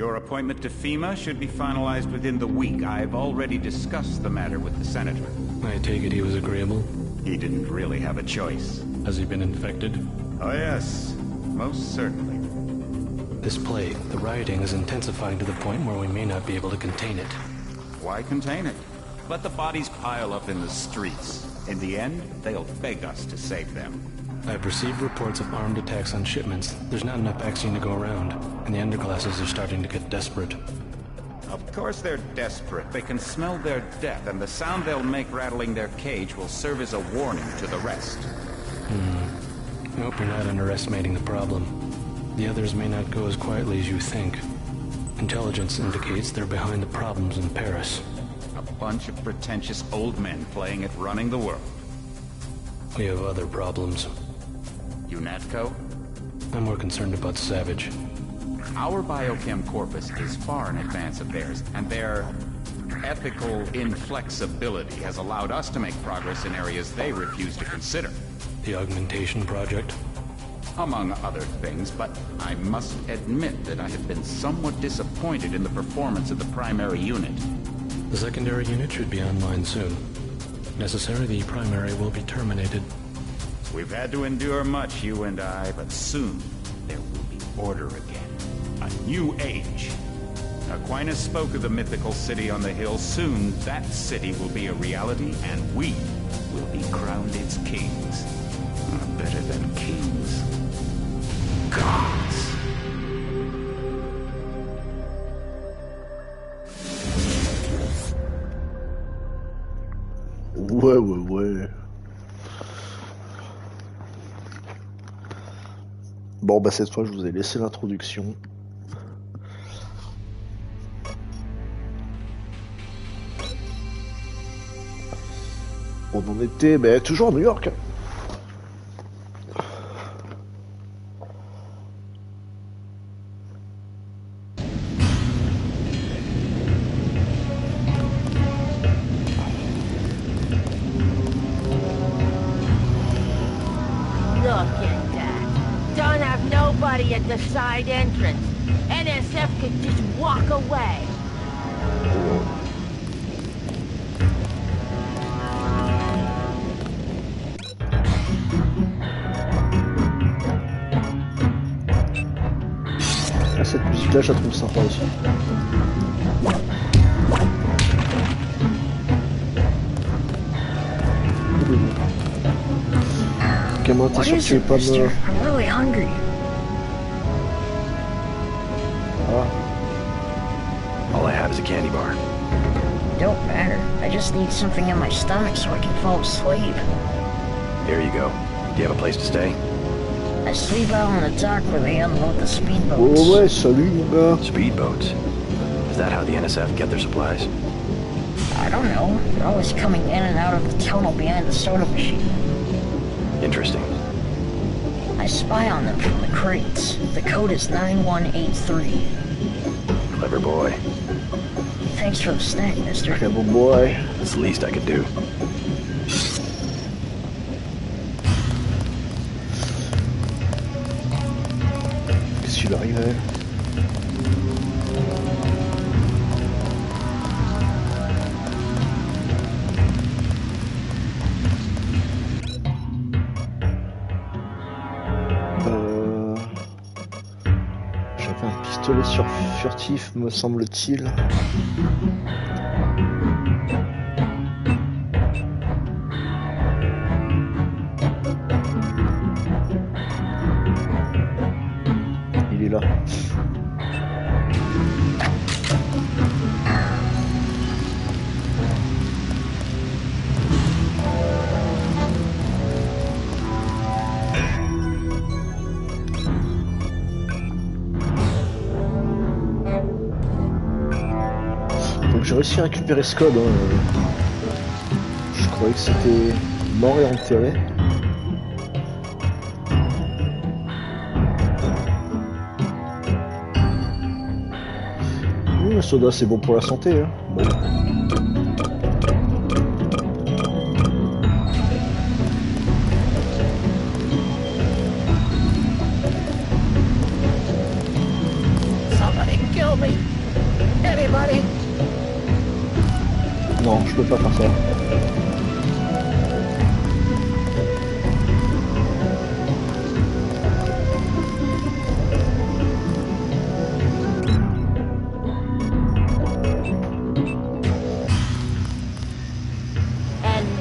Your appointment to FEMA should be finalized within the week. I've already discussed the matter with the Senator. I take it he was agreeable? He didn't really have a choice. Has he been infected? Oh yes, most certainly. This plague, the rioting is intensifying to the point where we may not be able to contain it. Why contain it? Let the bodies pile up in the streets. In the end, they'll beg us to save them. I've received reports of armed attacks on shipments. There's not enough vaccine to go around, and the underclasses are starting to get desperate. Of course they're desperate. They can smell their death, and the sound they'll make rattling their cage will serve as a warning to the rest. I hope you're not underestimating the problem. The others may not go as quietly as you think. Intelligence indicates they're behind the problems in Paris. A bunch of pretentious old men playing at running the world. We have other problems. UNATCO? I'm more concerned about Savage. Our biochem corpus is far in advance of theirs, and their ethical inflexibility has allowed us to make progress in areas they refuse to consider. The augmentation project? Among other things, but I must admit that I have been somewhat disappointed in the performance of the primary unit. The secondary unit should be online soon. If necessary, the primary will be terminated. We've had to endure much, you and I, but soon there will be order again. A new age. Aquinas spoke of the mythical city on the hill. Soon, that city will be a reality, and we will be crowned its kings. Better than kings. Gods. Ouais. Bon, bah cette fois, je vous ai laissé l'introduction. On en était, mais toujours à New York. At the side entrance. NSF could just walk away. Ah, cette musique là je la trouve sympa aussi. Comment t'es sûr que tu es pas mort? I'm really hungry. All I have is a candy bar. Don't matter. I just need something in my stomach so I can fall asleep. Here you go. Do you have a place to stay? I sleep out on the dock where they unload the speedboats. Oh ouais, salut mon gars. Speedboats? Is that how the NSF get their supplies? I don't know. They're always coming in and out of the tunnel behind the soda machine. Interesting. I spy on them from the crates. The code is 9183. Clever boy. Thanks for the snack, mister. Clever boy. That's the least I could do. Qu'est-ce qu'il arrive à elle? J'avais un pistolet furtif, me semble-t-il. Il est là. Donc j'ai réussi à récupérer ce code. Je croyais que c'était mort et enterré. Le soda c'est bon pour la santé. Hein. Bon. Somebody kill me. je peux pas faire ça.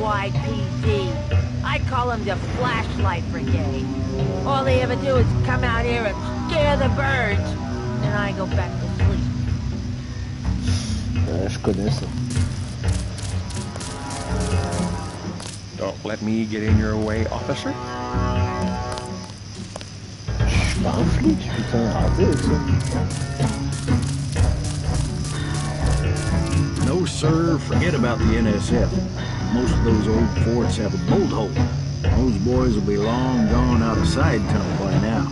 NYPD. I call them the Flashlight Brigade. All they ever do is come out here and scare the birds. And I go back to sleep. Je connais ça. Don't let me get in your way, officer. Je suis pas un flic, putain, arrêtez avec ça. No, sir, forget about the NSF. Most of those old forts have a bolt hole. Those boys will be long gone out of side tunnel by now.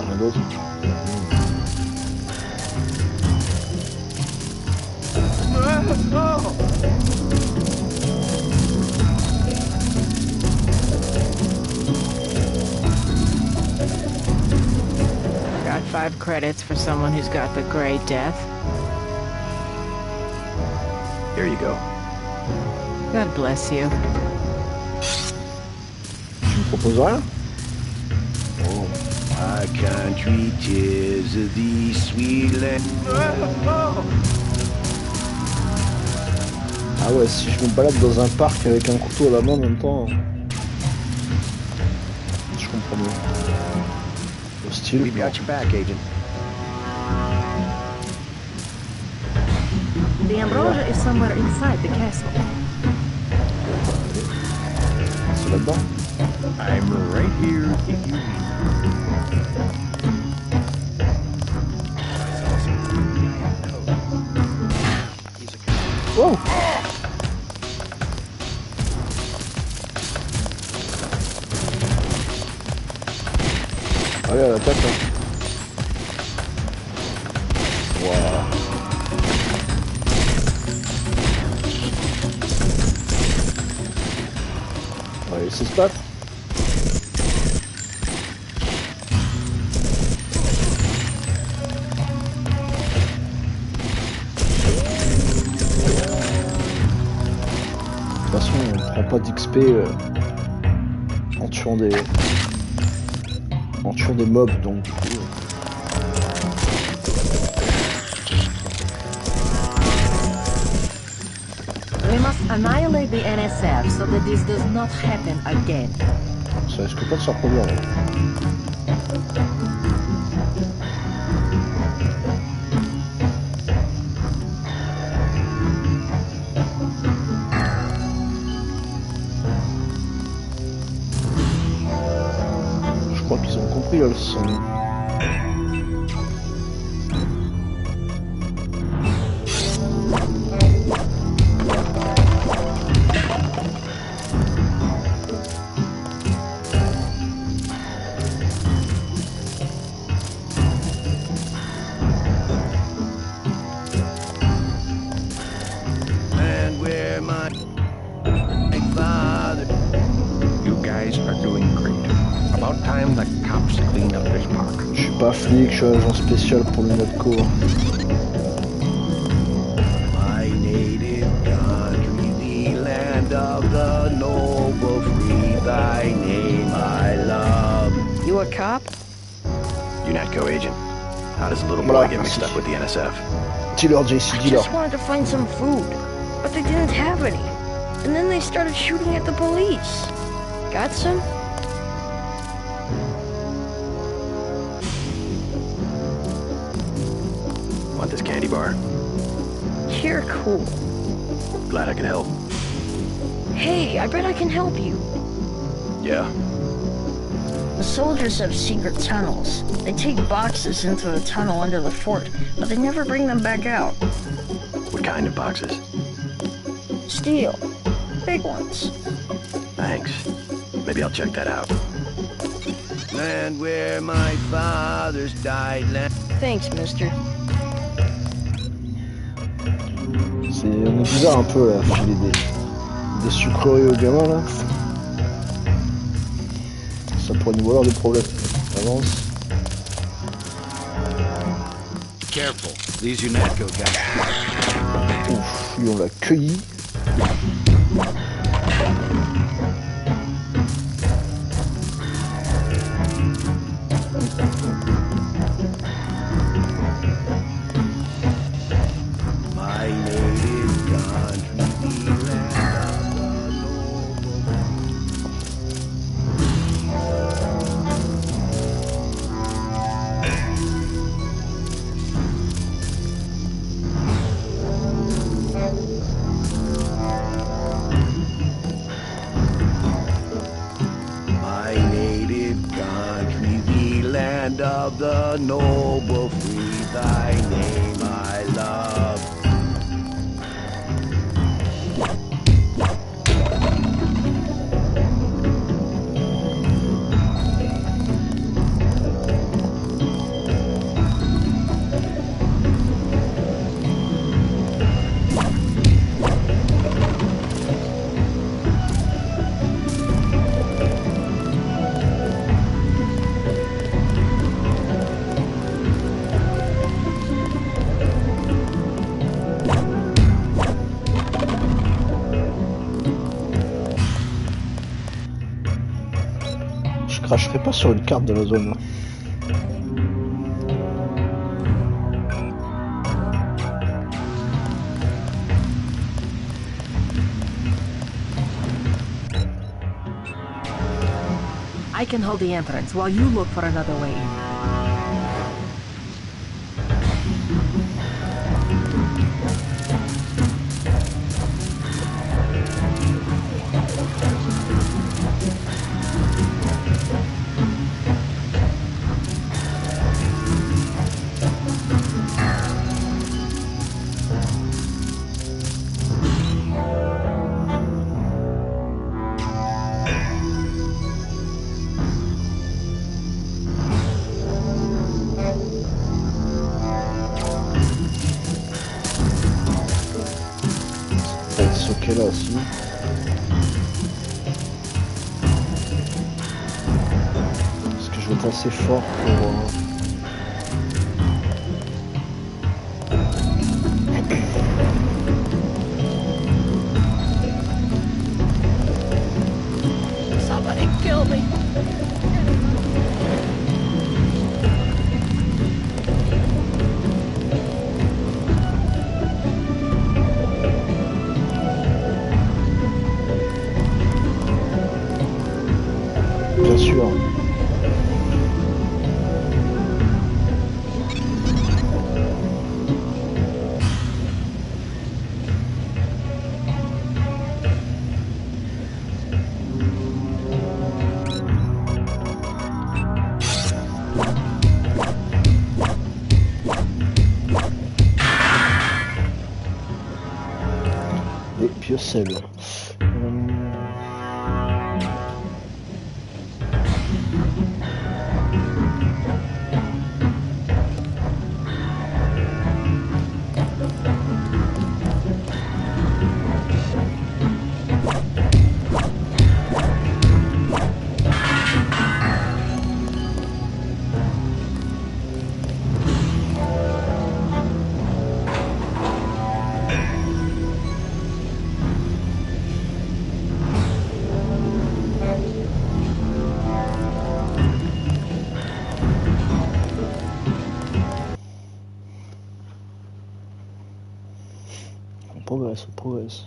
Rien d'autre. Got 5 credits for someone who's got the Grey Death. Here you go. God bless you. Tu me proposes rien? Oh, our country, 'tis the sweet land. Ah ouais, si je me balade dans un parc avec un couteau à la main en même temps... Je comprends mieux. Le style... We've got your back, Agent. The ambrosia is somewhere inside the castle. C'est là-dedans. I'm right here if you need Wow! Allez, à l'attaque là. Waouh. On va laisser se battre. De toute façon, on prend pas d'XP en tuant des mobs, donc du coup, We must annihilate the NSF so that this does not happen again. ça risque pas de se reproduire. Là. Je crois qu'ils ont compris la leçon. And where my father. You guys are doing great. About time the cops cleaned up this park. Je suis pas flic, je suis agent spécial pour le Natco. My native country, the land of the noble free, thy name I love. You a cop? UNATCO agent. How does a little boy Voilà, get mixed merci. up with the NSF? Dealer, JC, I dealer. just wanted to find some food, but they didn't have any. And then they started shooting at the police. Got some? Want this candy bar? You're cool. Glad I could help. Hey, I bet I can help you. Yeah? The soldiers have secret tunnels. They take boxes into the tunnel under the fort, but they never bring them back out. What kind of boxes? Steel. Big ones. Thanks. Maybe I'll check that out. Land where my fathers died. Thanks, mister. On est bizarre un peu là, filer des sucreries aux gamins là. Ça pourrait nous valoir des problèmes. Avance. Careful, these UNATCO guys. Ouf, lui on l'a cueilli. My native country, the land of the noble. My native country, the land of the noble, free thy name I love. Je cracherai pas sur une carte de la zone là. I can hold the entrance while you look for another way in. Ok là aussi. Est-ce que je vais être assez fort pour... Somebody kill me. Bien sûr. Et Piocelle. On progresse.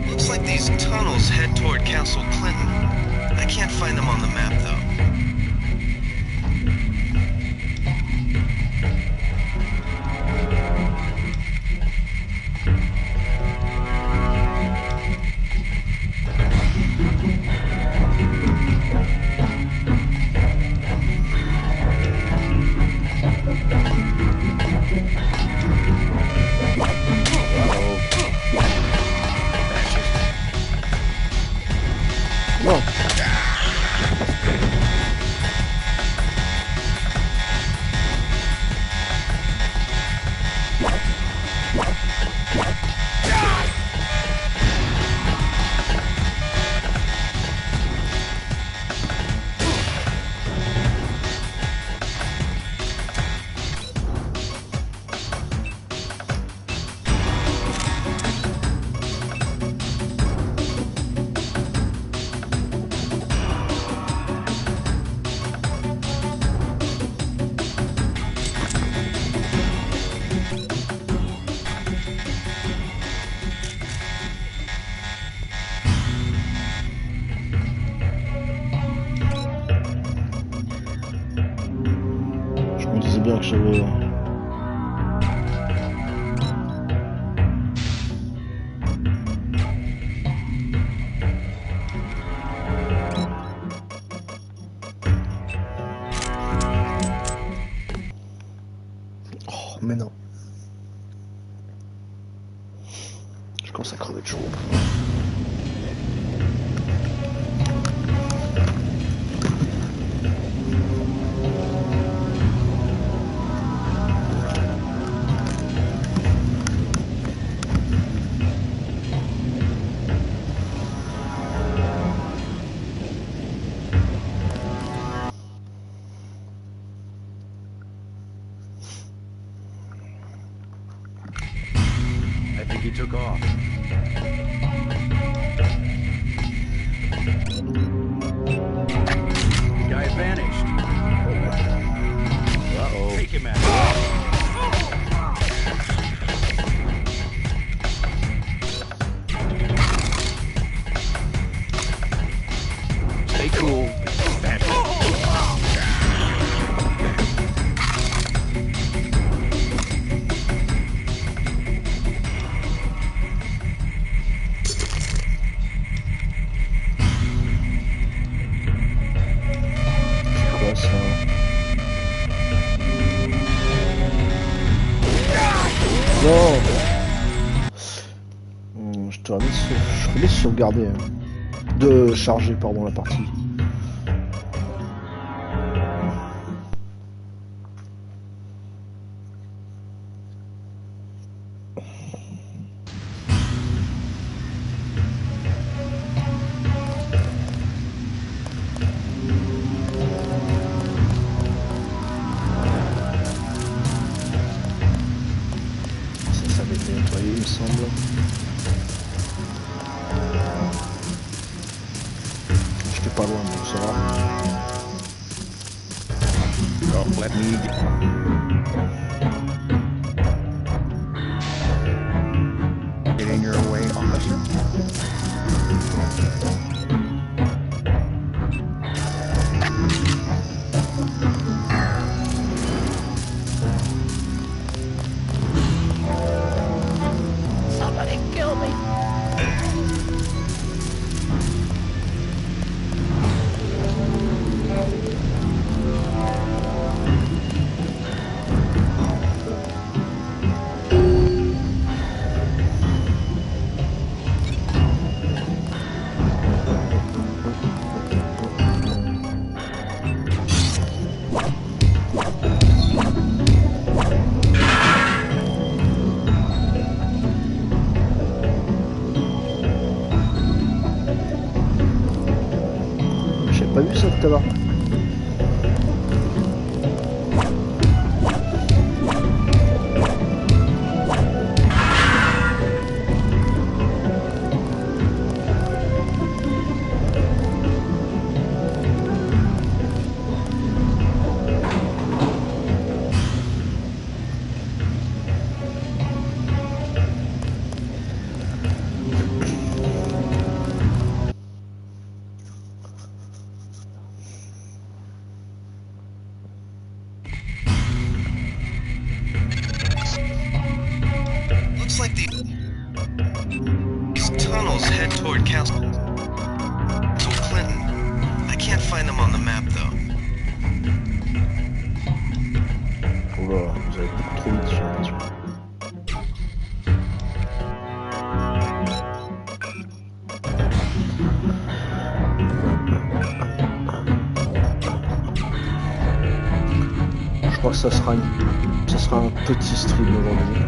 Looks like these tunnels head toward Castle Clinton. I can't find them on the map, though. j'avais... Oh, mais non. Je commence à crever de chaud. I think he took off. Guy vanished. Uh-oh. Take him out. Stay cool. Je t'aurais mis sauvegarder. De charger, pardon, la partie. Ça avait été nettoyé, il me semble. J'étais pas loin, donc ça va. Oh, let me... Get in your way, officer. Somebody kill me. J'avais pas vu ça tout à l'heure. Looks like these tunnels head toward Castle Clinton. I can't find them on the map though. Oula, vous allez beaucoup trop vite, j'ai l'impression. Je crois que ça sera un petit stream aujourd'hui.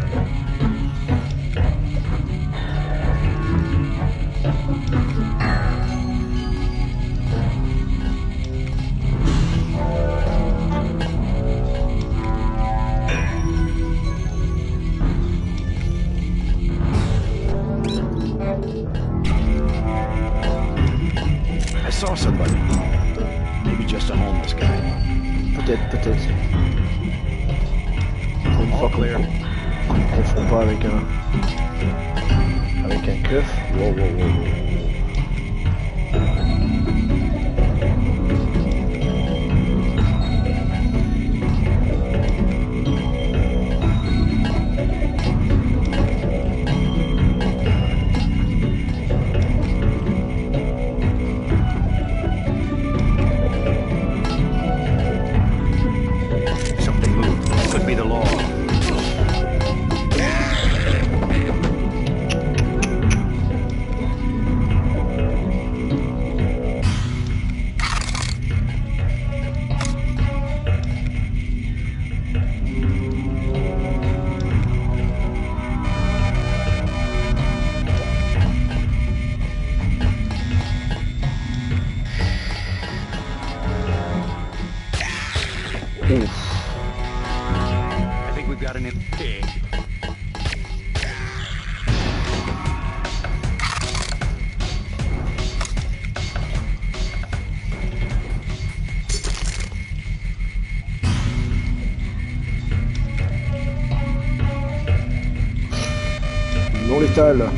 I saw somebody. Maybe just a homeless guy. Peut-être. Pour une fois qu'on ne confond pas avec un keuf. Wow. I think we've got an pig. Non létal.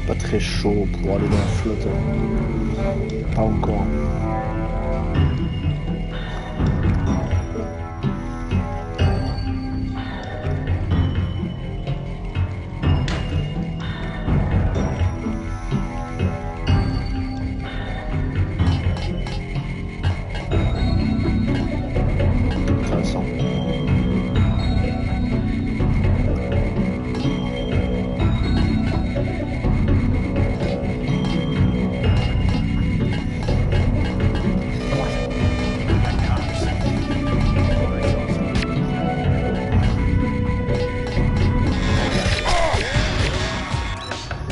Pas très chaud pour aller dans la flotte. Pas encore. Intéressant.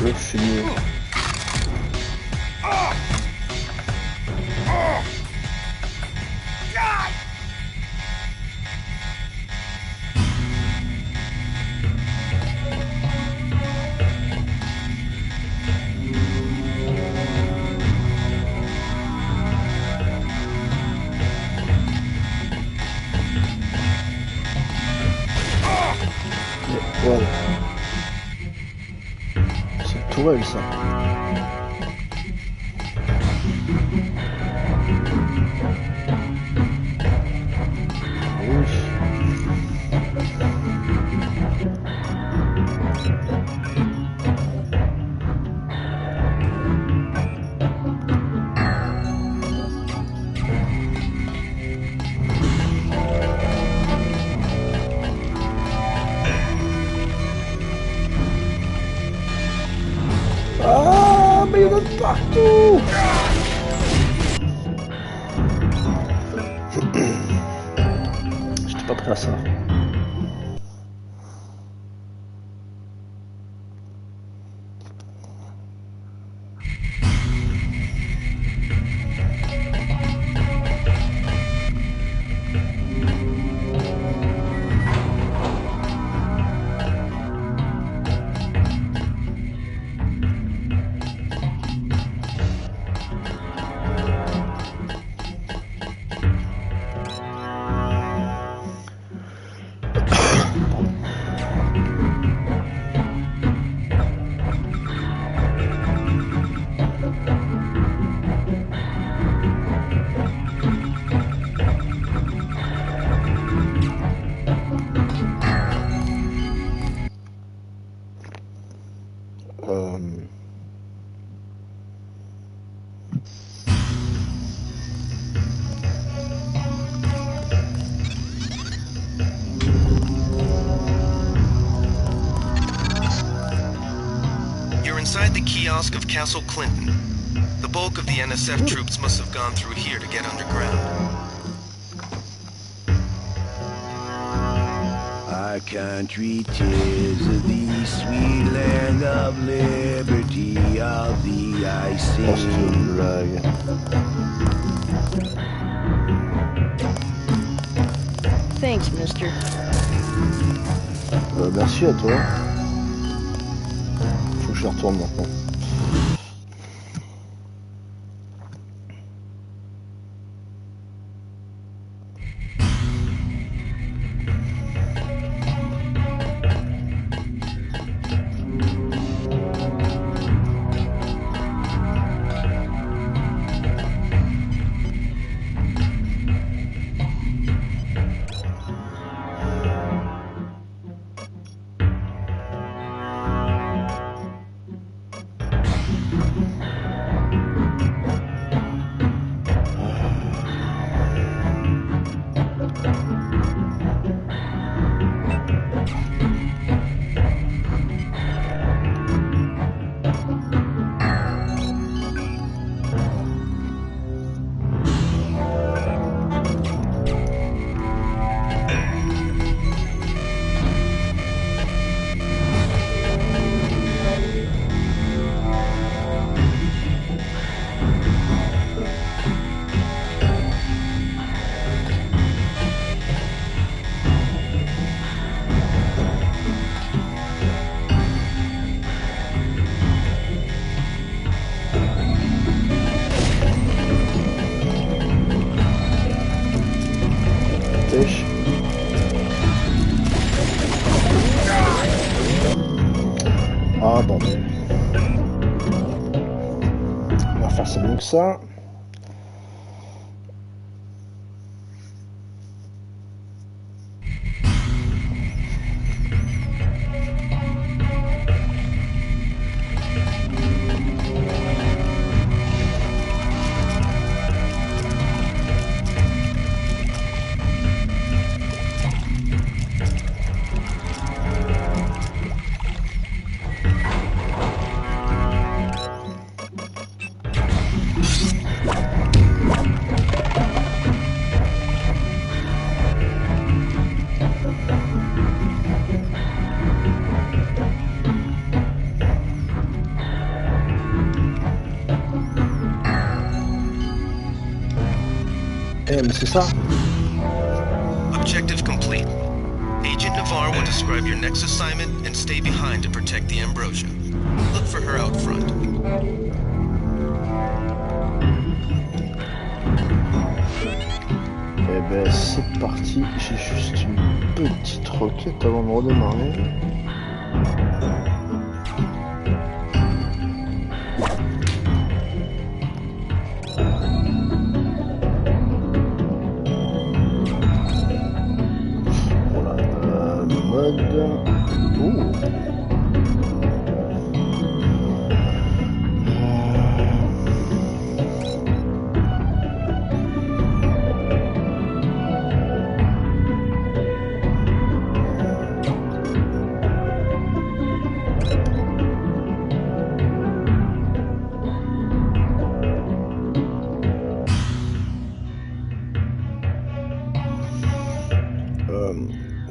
Je suis mieux. Wow. C'est une tourelle ça. Oui. Ah, mais il y en a de partout. J'étais pas prêt à ça. You're inside the kiosk of Castle Clinton. The bulk of the NSF troops must have gone through here to get underground. Our country, 'tis the sweet land of liberty, of the I Oh, c'est sing. une blague. Thanks, mister. Merci à toi. Faut que je retourne maintenant. dépêche. Ah bon. On va faire ça mieux que ça. Mais c'est ça. Objective complete. Agent Navarre will describe your next assignment and stay behind to protect the Ambrosia. Look for her out front. Eh ben c'est parti, j'ai juste une petite roquette avant de redémarrer.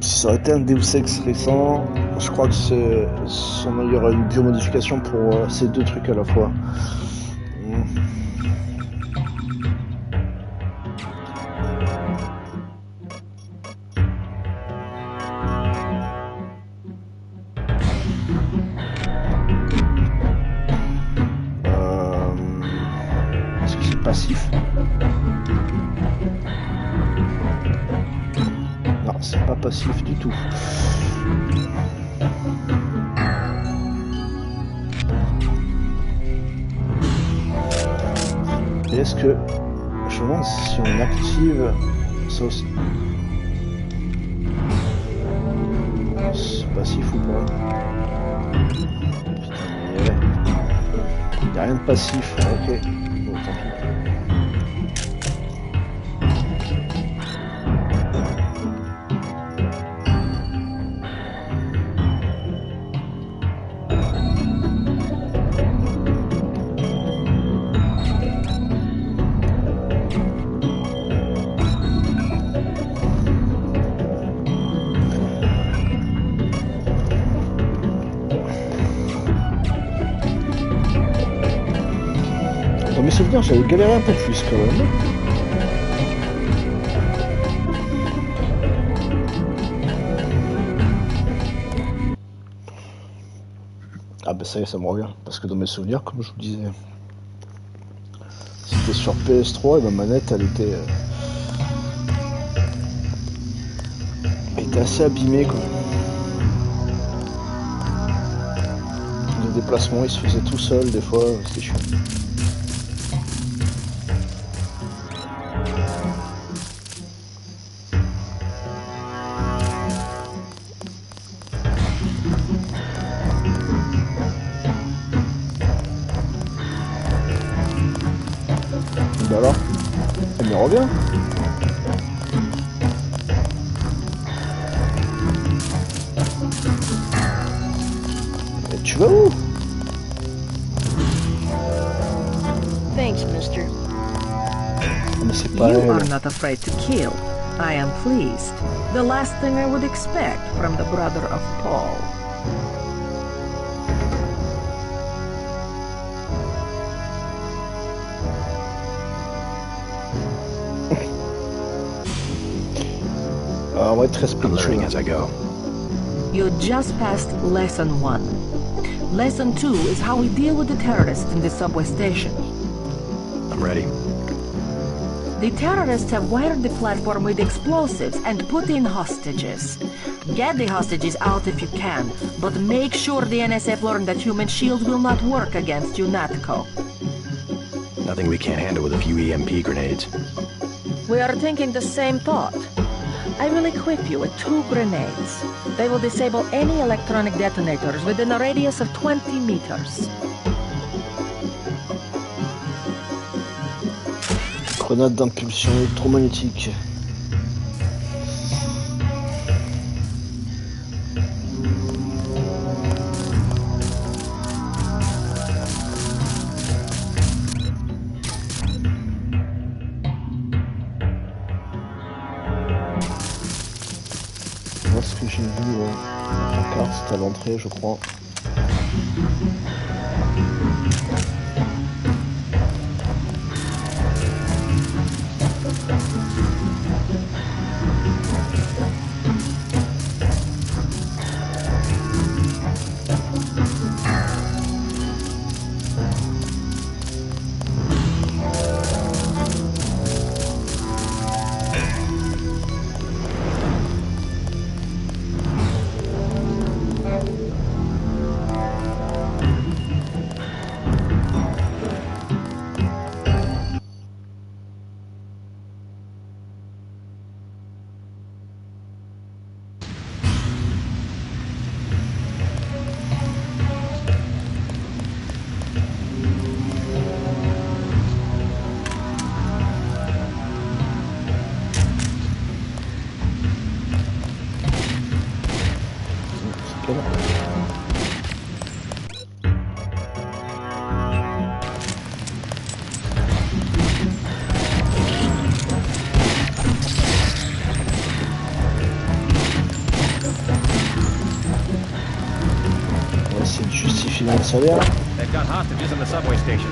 Si ça aurait été un Deus Ex récent, je crois que il y aurait une biomodification pour ces deux trucs à la fois. Est-ce que c'est passif? Non, c'est pas passif du tout. Et est-ce que... Je me demande si on active ça aussi. C'est passif ou pas? Putain, mais... Il n'y a rien de passif, ok. Bon, tant pis. Dans mes souvenirs, j'avais galéré un peu plus quand même. Ah bah ça y est, ça me revient. Parce que dans mes souvenirs, comme je vous disais, c'était sur PS3 et ma manette, elle était assez abîmée quoi. Les déplacements, ils se faisaient tout seuls des fois, c'était chiant. Bah alors, elle me revient. Mais tu vas où? Thanks, mister. Mais c'est pas You elle. are not afraid to kill. I am pleased. The last thing I would expect from the brother of Paul. On va être respectueux. As I go. You just passed lesson 1. Lesson 2 is how we deal with the terrorists in the subway station. I'm ready. The terrorists have wired the platform with explosives and put in hostages. Get the hostages out if you can, but make sure the NSF learn that human shields will not work against UNATCO. Nothing we can't handle with a few EMP grenades. We are thinking the same thought. I will equip you with 2 grenades. They will disable any electronic detonators within a radius of 20 meters. Grenade d'impulsion électromagnétique. Moi, ce que j'ai vu la carte, c'était à l'entrée, je crois. Salaire. They've got hostages in the subway station.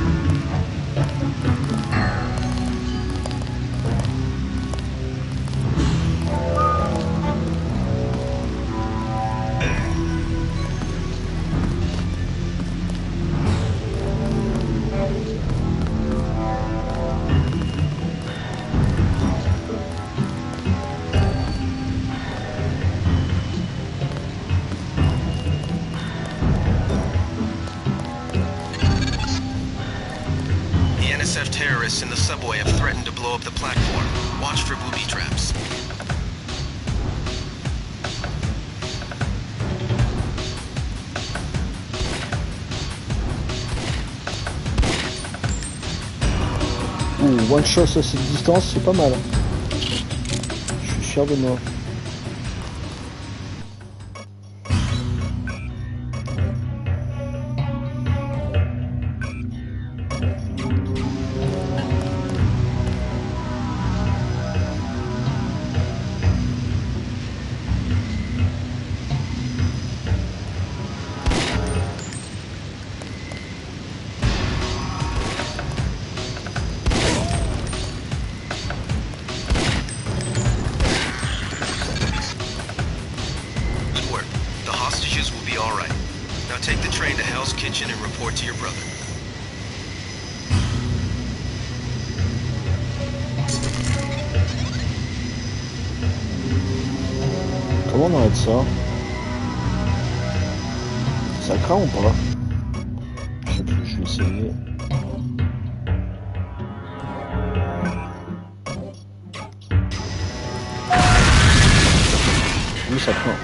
Terrorists in the subway have threatened to blow up the platform. Watch for booby traps. One shot à cette distance, c'est pas mal. Je suis fier de moi. Comment on arrête ça? Ça craint ou pas? Je sais plus, je vais essayer. Oui, ça craint.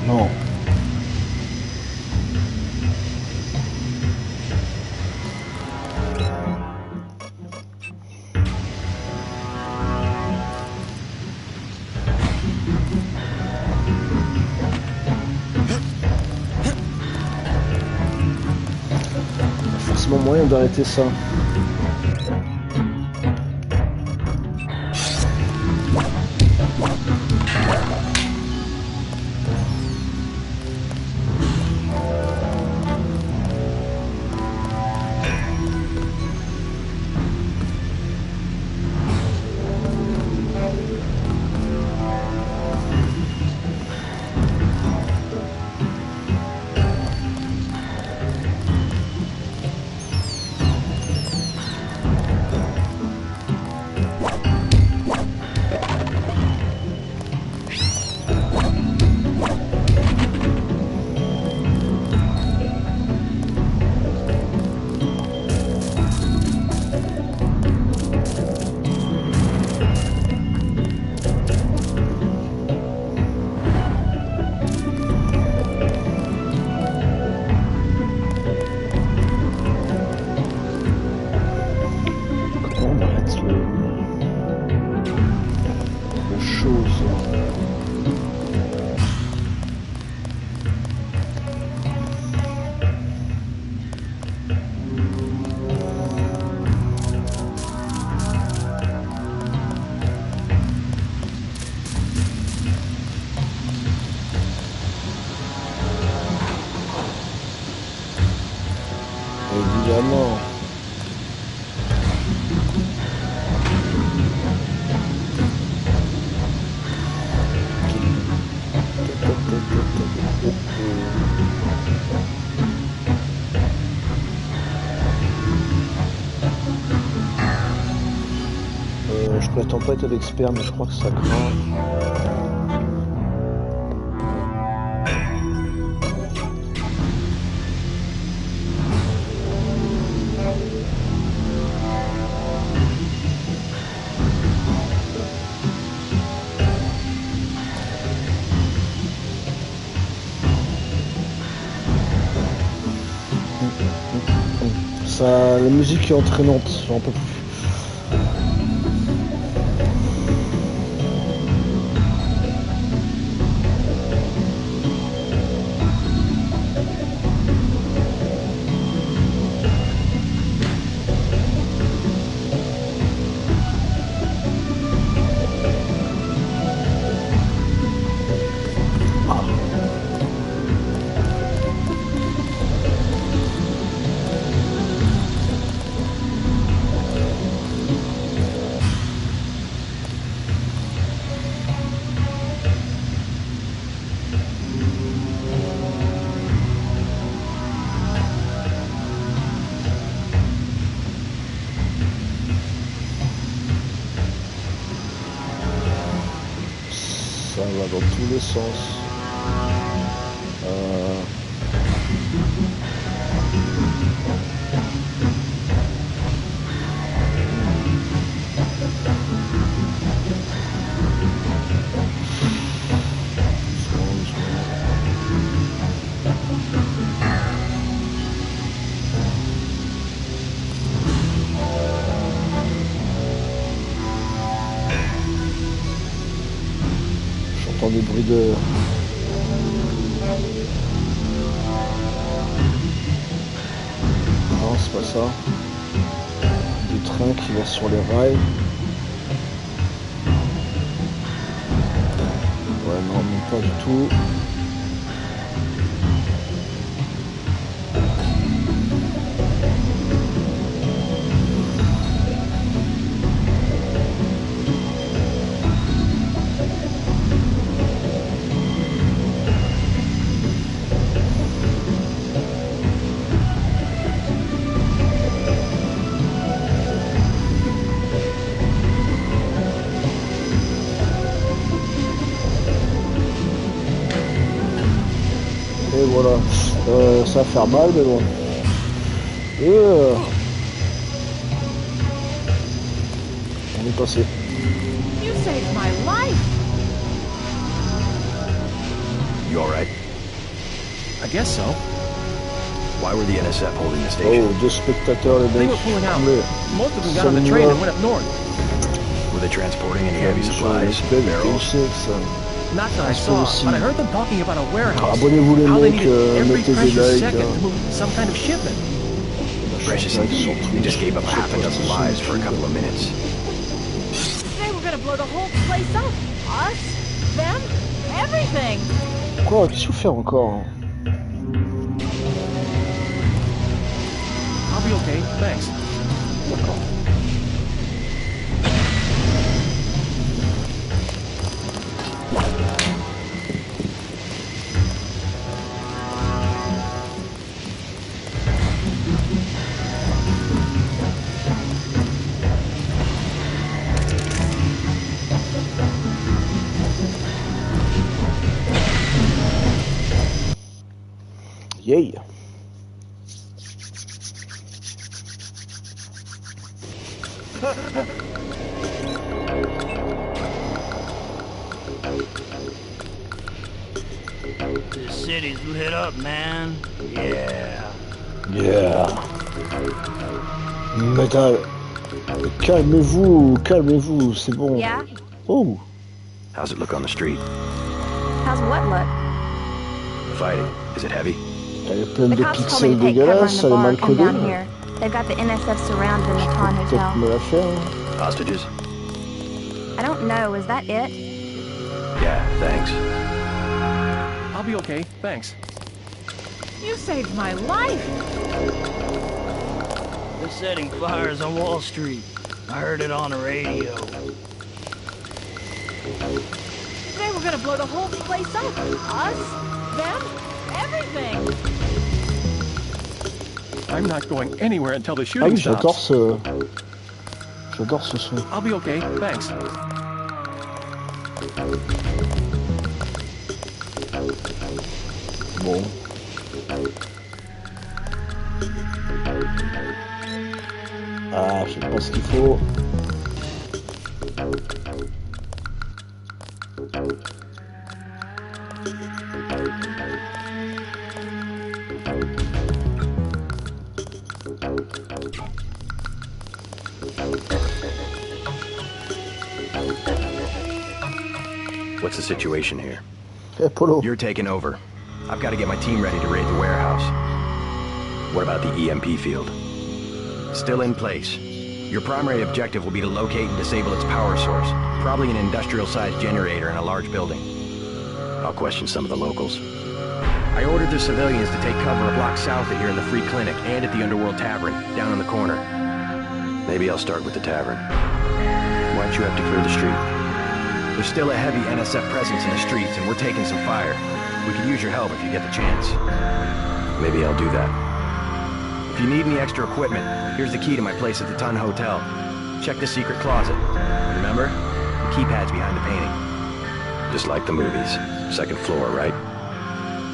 Non. Forcément moyen d'arrêter ça. Évidemment. Je prétends pas être l'expert, mais je crois que ça craint. Ça, la musique est entraînante, j'en peux plus. Ça va dans tous les sens. J'entends des bruits de... Non, c'est pas ça. Du train qui va sur les rails. Ouais, non, même pas du tout. Et voilà, ça va faire mal, mais bon. On est passé. You saved my life. You alright? I guess so. Why were the NSF holding the station? Oh, deux spectateurs, les They mecs. were pulling out. Mais Most of them got on the train and went up north. Were they transporting any heavy supplies? Barrels? Not that I saw, but I heard them talking about a warehouse. Abonnez-vous les How they mecs, needed every mettez des precious likes. second to move some kind of shipment. Precious indeed. They just gave up half a dozen lives for a couple of minutes. They were gonna blow the whole place up. Us, them, everything. Quoi? Qu'est-ce qu'il faut faire encore? I'll be okay, thanks. D'accord. Yay! This city's lit up, man. Yeah. Yeah! Metal! Calmez-vous, calmez-vous, c'est bon. Yeah? Oh! How's it look on the street? How's what look? Fighting. Is it heavy? Elle est pleine The de cops told me pixels to take cover in dégueulasses, the elle est bar mal and come codée. down here. They've got the NSF surrounded in the Ton Peut-être Hotel. me la faire. Hein. Hostages? I don't know, is that it? Yeah, thanks. I'll be okay, thanks. You saved my life. They're setting fires on Wall Street. I heard it on the radio. They were gonna blow the whole place up. Us, them, everything. I'm not going anywhere until the Ah shooting oui, j'adore stops. J'adore ce son. I'll be okay, thanks. Bon. Ah, je sais pas ce qu'il faut. What's the situation here? Hey, Polo. You're taking over. I've got to get my team ready to raid the warehouse. What about the EMP field? Still in place. Your primary objective will be to locate and disable its power source, probably an industrial-sized generator in a large building. I'll question some of the locals. I ordered the civilians to take cover a block south of here in the Free Clinic and at the Underworld Tavern, down in the corner. Maybe I'll start with the tavern. Why'd you have to clear the street? There's still a heavy NSF presence in the streets, and we're taking some fire. We could use your help if you get the chance. Maybe I'll do that. If you need any extra equipment, here's the key to my place at the Ton Hotel. Check the secret closet. Remember? The keypad's behind the painting. Just like the movies. Second floor, right?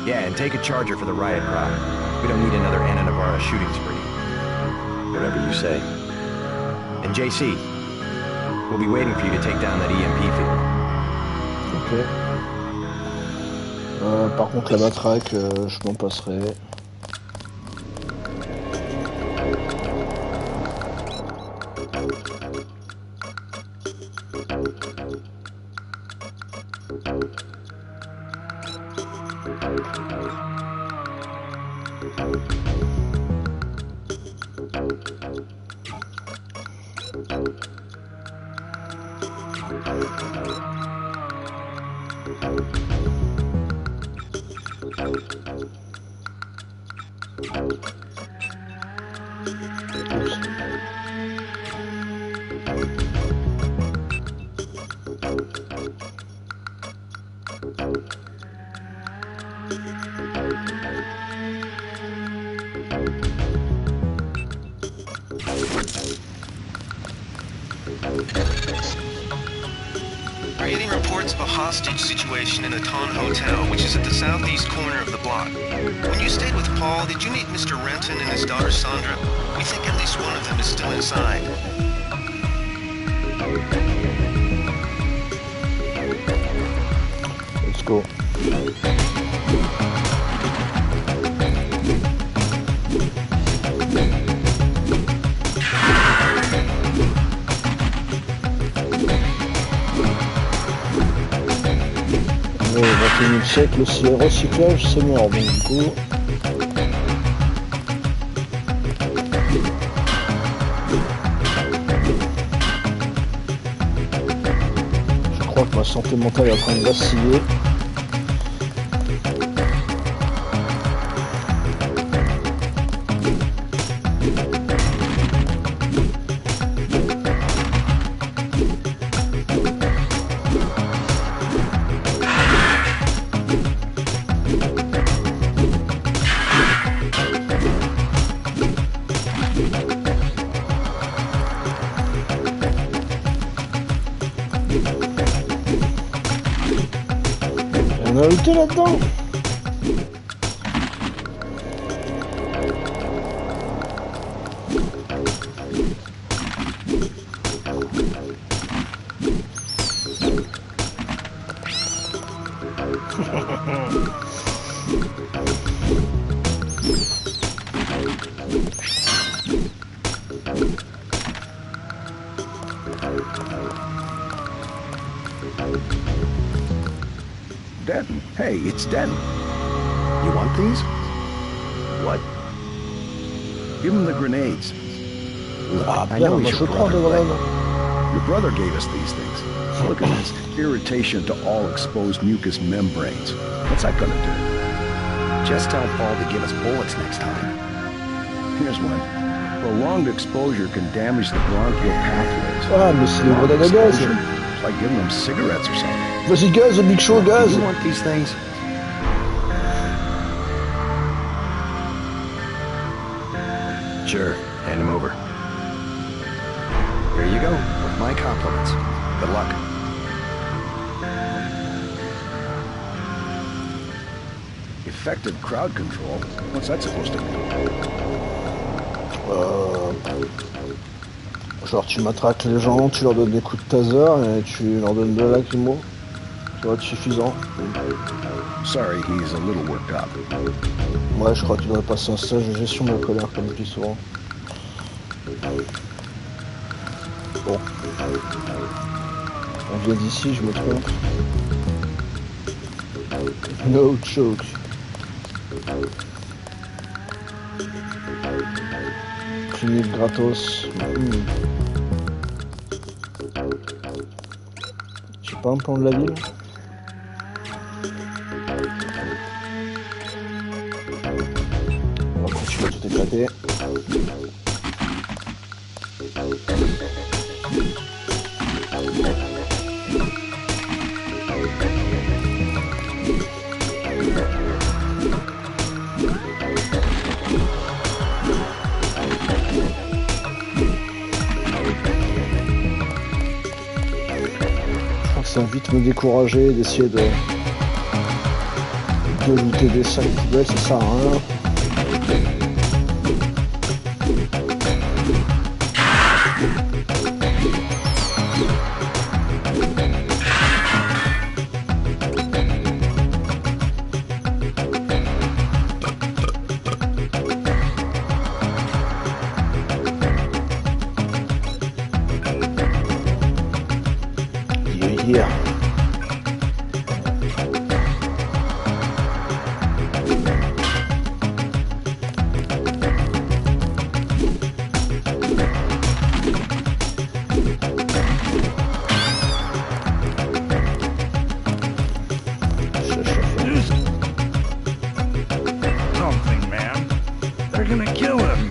Yeah, and take a charger for the riot crowd. We don't need another Anna Navarra shooting spree. Whatever you say. And JC, we'll be waiting for you to take down that EMP field. Ok. Par contre, la matraque, je m'en passerai. We're getting reports of a hostage situation in the Ton Hotel, which is at the southeast corner of the block. When you stayed with Paul, did you meet Mr. Renton and his daughter Sandra? We think at least one of them is still inside. Let's go. Ouais, 21e siècle, le recyclage c'est mort, donc du coup... Je crois que ma santé mentale est en train de vaciller. On a looté là-dedans. Denton. Hey, it's Denton. You want these? What? Give him the grenades. Ah, I know bien, he's je your prends de brother. grenades. Your brother gave us these things. Look at this. Irritation to all exposed mucous membranes. What's that gonna do? Just tell Paul to give us bullets next time. Here's one. Prolonged exposure can damage the bronchial pathways. Ah, mais c'est des grenades à gaz. It's like giving them cigarettes or something. Vas-y, gaz, Big Show, gaz. You want these things? Sure, hand him over. Here you go, with my compliments. Good luck. Effective crowd control? What's that supposed to mean? Genre tu matraques les gens, tu leur donnes des coups de taser et tu leur donnes de la lacrymo. Ça va être suffisant. Sorry, he's a little worked up. Ouais, je crois que tu devrais passer un stage de gestion de la colère, comme je dis souvent. Bon. On vient d'ici, je me trompe. No joke. Clinique gratos. J'ai pas un plan de la ville? On va continuer à tout éclater. Ça va vite me décourager d'essayer de looter des sacs poubelles, ça sert à rien. Yeah. Something, man. They're gonna kill him.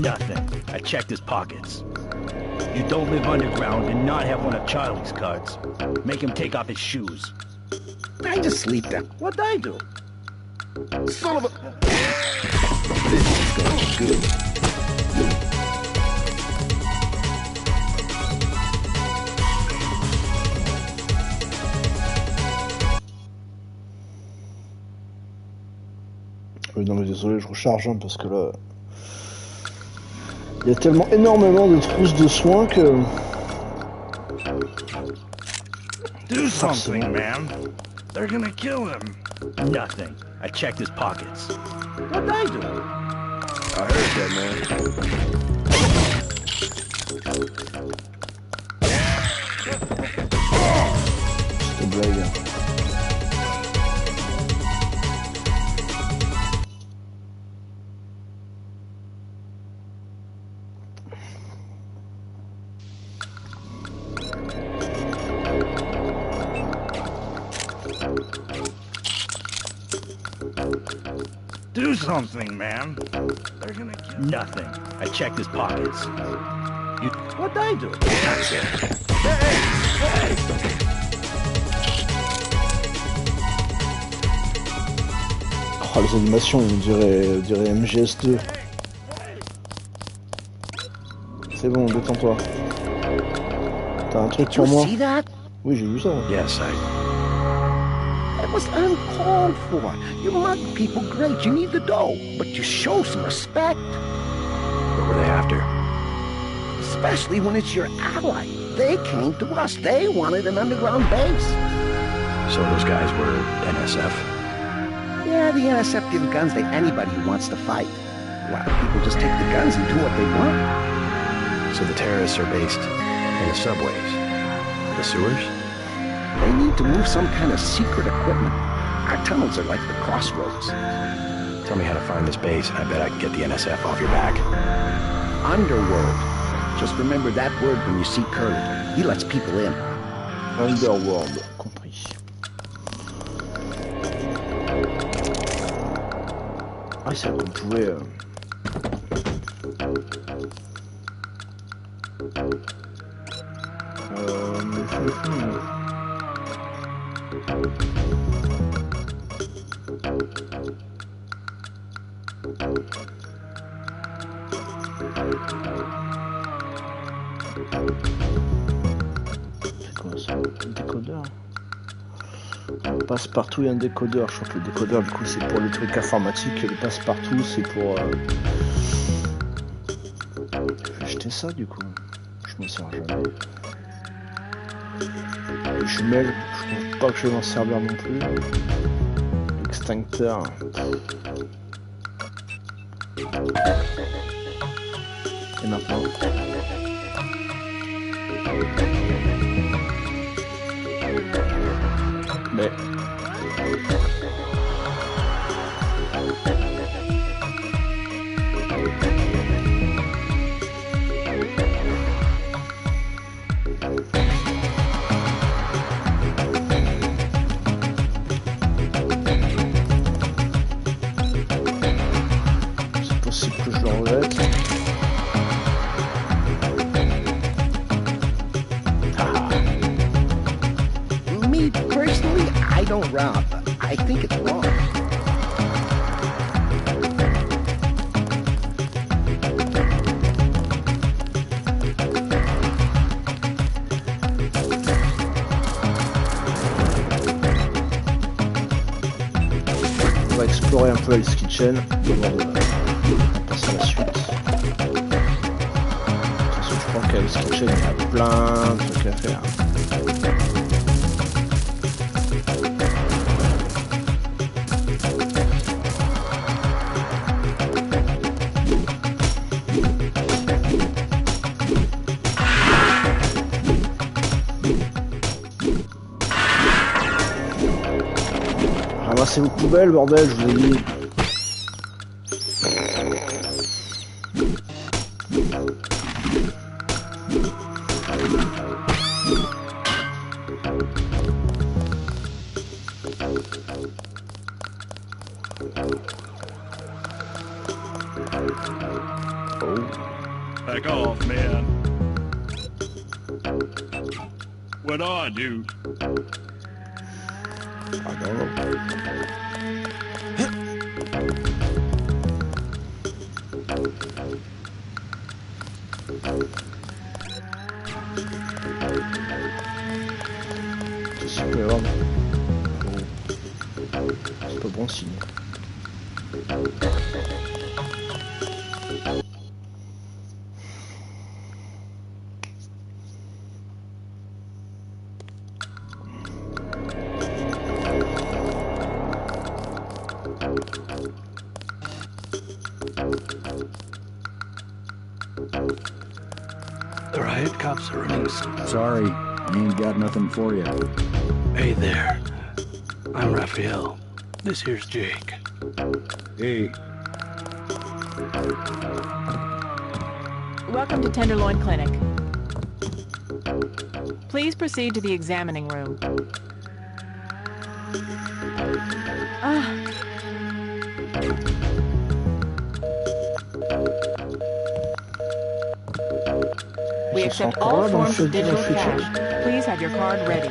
Nothing. I checked his pockets. You don't live underground and not have one of Charlie's cards. Make him take off his shoes. I just sleep then. What'd I do? Son of a... This is going good. Oui, non mais désolé, je recharge hein, parce que là... Il y a tellement énormément de trousses de soins que... Do something, man. They're gonna kill him. Nothing. I checked his pockets. What'd I do? I heard that, man. C'est une blague. Do something, man. They're gonna kill him. Nothing. I checked his pockets. You... What'd I do? That's it. Hey! Oh, les animations, on dirait MGS2. C'est bon, détends-toi. T'as un truc pour moi? Oui, j'ai vu ça. Yes, That was uncalled for. You mug people great, you need the dough, but you show some respect. What were they after? Especially when it's your ally. They came to us. They wanted an underground base. So those guys were NSF? Yeah, the NSF give guns to anybody who wants to fight. A lot of people just take the guns and do what they want. So the terrorists are based in the subways? The sewers? They need to move some kind of secret equipment. Our tunnels are like the crossroads. Tell me how to find this base, and I bet I can get the NSF off your back. Underworld. Just remember that word when you see Curly. He lets people in. Underworld, compris. Ah, c'est qu'on pouvait... C'est quoi ça? Un décodeur? Passe-partout, il y a un décodeur. Je crois que le décodeur, du coup, c'est pour les trucs informatiques. Et le passe-partout, c'est pour... Je vais acheter ça, du coup. Je m'en sers jamais. Les jumelles, je pense pas que je vais m'en servir non plus. L'extincteur. Et maintenant. Mais... c'est possible que je le regrette. Me, personally, I don't rob. I think it's wrong. On va explorer un peu Hell's Kitchen avant de passer à la suite. De toute façon, je crois qu'à Hell's Kitchen, il y a plein de trucs à faire. Ramassez vos poubelles, bordel, je vous ai dit. Back off, man. What do I do? I don't know. C'est pas grave. C'est pas bon signe. The riot cops are running. Sorry, I ain't got nothing for you. Hey there. I'm Raphael. This here's Jake. Hey. Welcome to Tenderloin Clinic. Please proceed to the examining room. We accept all forms of digital cash. Please have your card ready.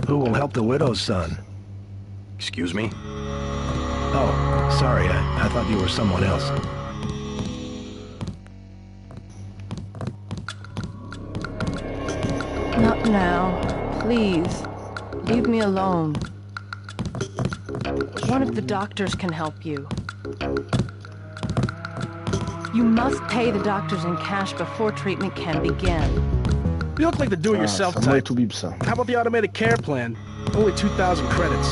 Who will help the widow's son? Excuse me? Oh, sorry, I thought you were someone else. Not now. Please. Leave me alone. One of the doctors can help you. You must pay the doctors in cash before treatment can begin. You look like the do-it-yourself type. How about the automated care plan? Only 2,000 credits.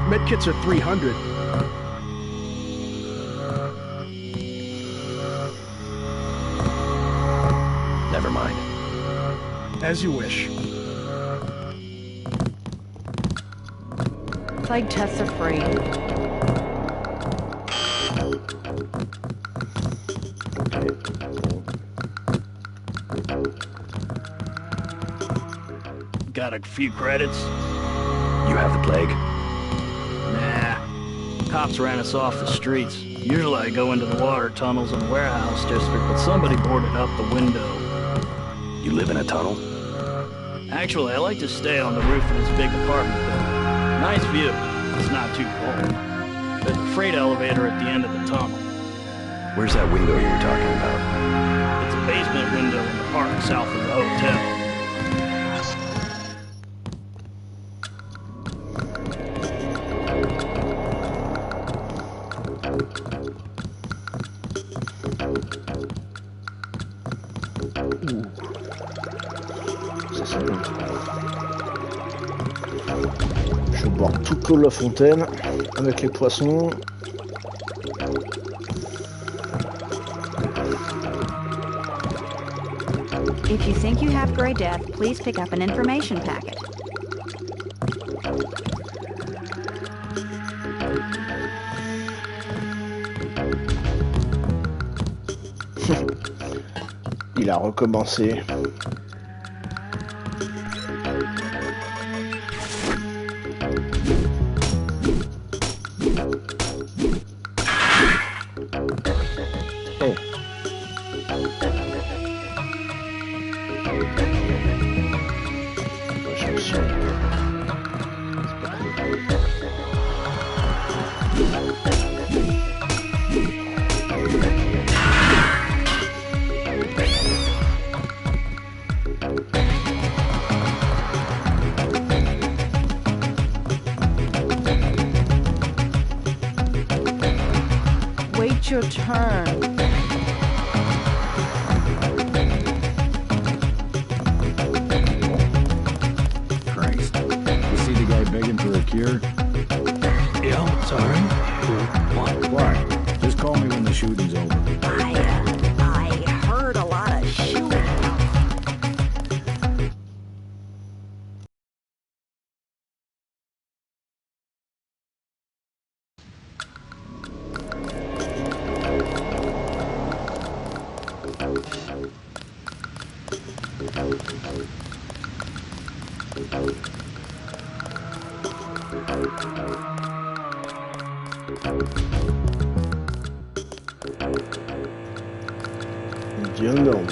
Medkits are 300. Never mind. As you wish. Plague tests are free. Got a few credits? You have the plague? Nah, Cops ran us off the streets. Usually I go into the water tunnels in the warehouse district, but somebody boarded up the window. You live in a tunnel? Actually, I like to stay on the roof of this big apartment building. Nice view. It's not too cold. There's a freight elevator at the end of the tunnel. Where's that window you were talking about? It's a basement window in the park south of the hotel. Je vais boire toute l'eau de la fontaine avec les poissons. If you think you have Grey Death, please pick up an information packet. Il a recommencé. Wait your turn. Christ. You see the guy begging for a cure? Yeah, sorry. What? Why? Just call me when the shooting's over. I heard a lot of shooting. Bien énorme.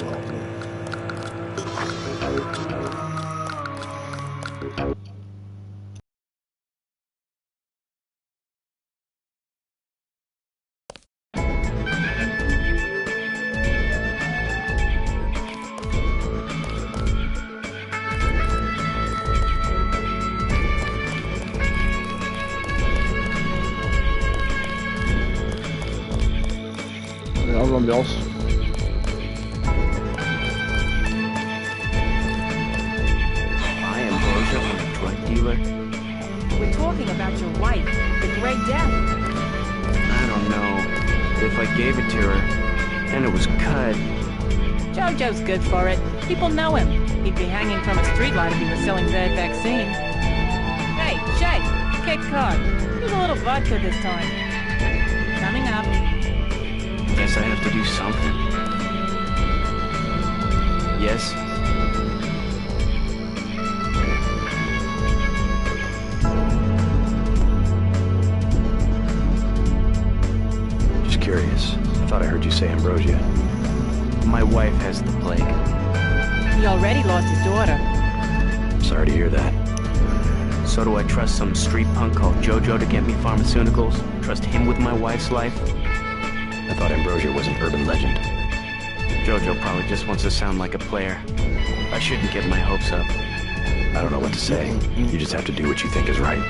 Regarde l'ambiance. We're talking about your wife, the Grey Death. I don't know. If I gave it to her, and it was cut... Jojo's good for it. People know him. He'd be hanging from a streetlight if he was selling that vaccine. Hey, Shay, Cape Cod. Here's a little vodka this time. Coming up. Guess I have to do something. Yes? Curious. I thought I heard you say Ambrosia. My wife has the plague. He already lost his daughter. Sorry to hear that. So do I trust some street punk called Jojo to get me pharmaceuticals? Trust him with my wife's life? I thought Ambrosia was an urban legend. Jojo probably just wants to sound like a player. I shouldn't get my hopes up. I don't know what to say. You just have to do what you think is right.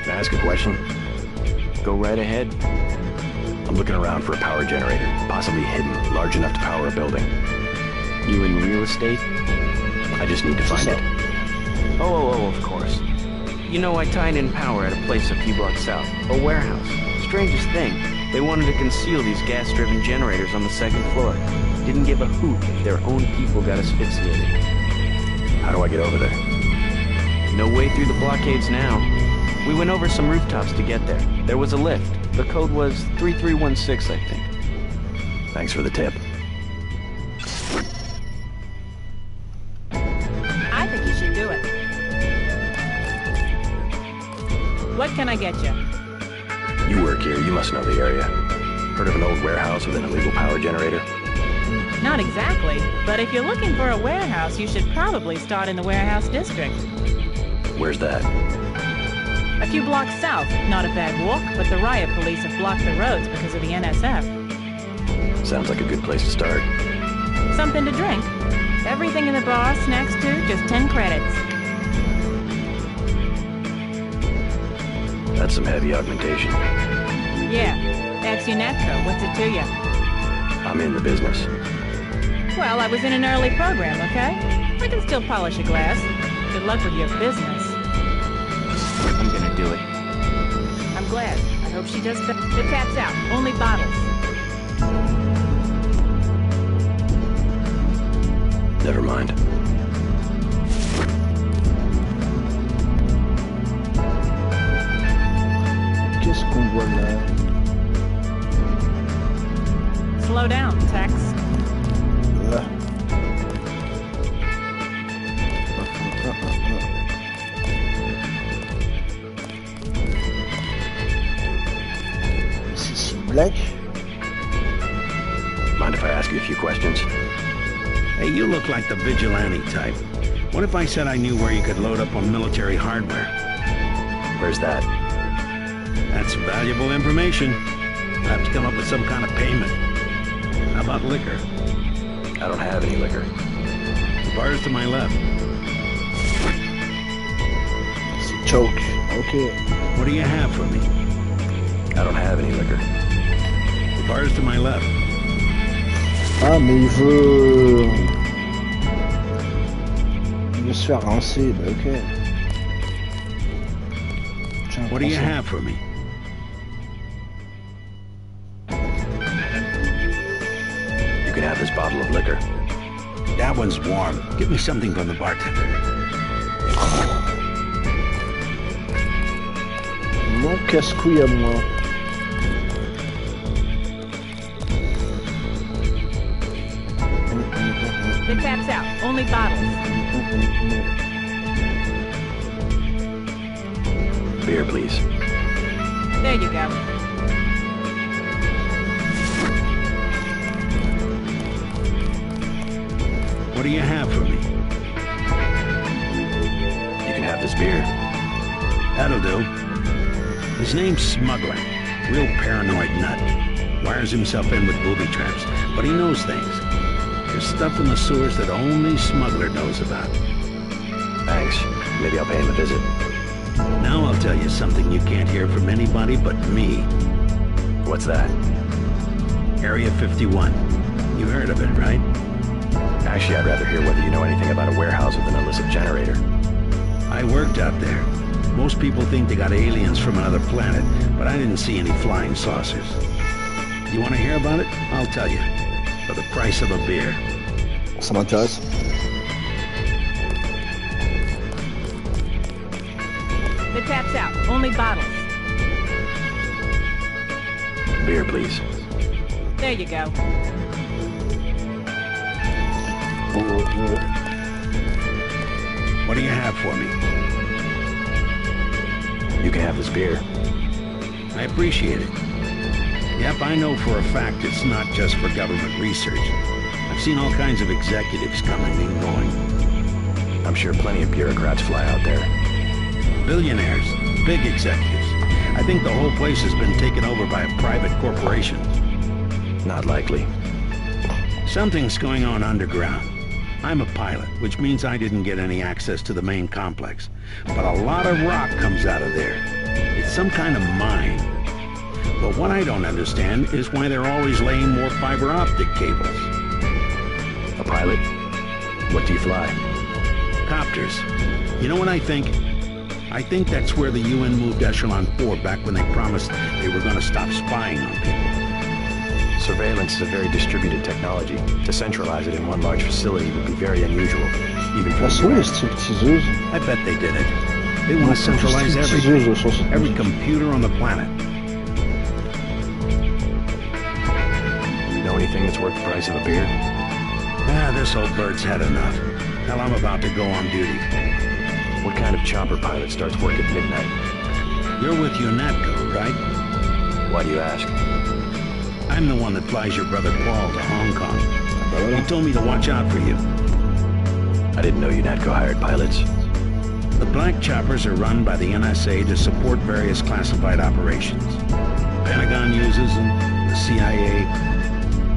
Can I ask a question? Go right ahead. I'm looking around for a power generator, possibly hidden, large enough to power a building. You in real estate? I just need to find it. Oh, of course. You know, I tied in power at a place a few blocks south. A warehouse. Strangest thing, they wanted to conceal these gas-driven generators on the second floor. Didn't give a hoot if their own people got asphyxiated. How do I get over there? No way through the blockades now. We went over some rooftops to get there. There was a lift. The code was 3316, I think. Thanks for the tip. I think you should do it. can I get you? You work here, you must know the area. Heard of an old warehouse with an illegal power generator? Not exactly, but if you're looking for a warehouse, you should probably start in the warehouse district. Where's that? A few blocks south. Not a bad walk, but the riot police have blocked the roads because of the NSF. Sounds like a good place to start. Something to drink. Everything in the bar, snacks too, just 10 credits. That's some heavy augmentation. Yeah. Ex Unetco, what's it to you? I'm in the business. Well, I was in an early program, okay? I can still polish a glass. Good luck with your business. I'm gonna do it. I'm glad. I hope she does better. The tap's out. Only bottles. Never mind. Qu'est-ce qu'on voit là? Slow down, Tex. C'est black? Mind if I ask you a few questions? Hey, you look like the vigilante type. What if I said I knew where you could load up on military hardware? Where's that? That's valuable information. I have to come up with some kind of payment. How about liquor? I don't have any liquor. The bar's to my left. It's a choke. Okay. What do you have for me? I don't have any liquor. The bar's to my left. Ah, mais il veut se faire rincer, bah ok. Tiens, what do you have for me? You can have this bottle of liquor. That one's warm. Give me something from the bartender. Mon casse-couille à moi. The tap's out. Only bottles. Beer, please. There you go. What do you have for me? You can have this beer. That'll do. His name's Smuggler. Real paranoid nut. Wires himself in with booby traps, but he knows things. There's stuff in the sewers that only Smuggler knows about. Thanks. Maybe I'll pay him a visit. Now I'll tell you something you can't hear from anybody but me. What's that? Area 51. You heard of it, right? Actually, I'd rather hear whether you know anything about a warehouse with an illicit generator. I worked out there. Most people think they got aliens from another planet, but I didn't see any flying saucers. You want to hear about it? I'll tell you. For the price of a beer. Ça m'intéresse. The tap's out. Only bottles. Beer, please. There you go. What do you have for me? You can have this beer. I appreciate it. Yep, I know for a fact it's not just for government research. I've seen all kinds of executives coming and going. I'm sure plenty of bureaucrats fly out there. Billionaires, big executives. I think the whole place has been taken over by a private corporation. Not likely. Something's going on underground. I'm a pilot, which means I didn't get any access to the main complex. But a lot of rock comes out of there. It's some kind of mine. But what I don't understand is why they're always laying more fiber optic cables. A pilot? What do you fly? Copters. You know what I think? I think that's where the UN moved Echelon 4 back when they promised they were going to stop spying on people. Surveillance is a very distributed technology. To centralize it in one large facility would be very unusual, even for the I bet they did it. They want to centralize everything. Every computer on the planet. Know anything that's worth the price of a beer? Ah, this old bird's had enough. Hell, I'm about to go on duty. What kind of chopper pilot starts work at midnight? You're with UNATCO, right? Why do you ask? I'm the one that flies your brother Paul to Hong Kong. He told me to watch out for you. I didn't know UNATCO hired pilots. The black choppers are run by the NSA to support various classified operations. Pentagon uses them, the CIA.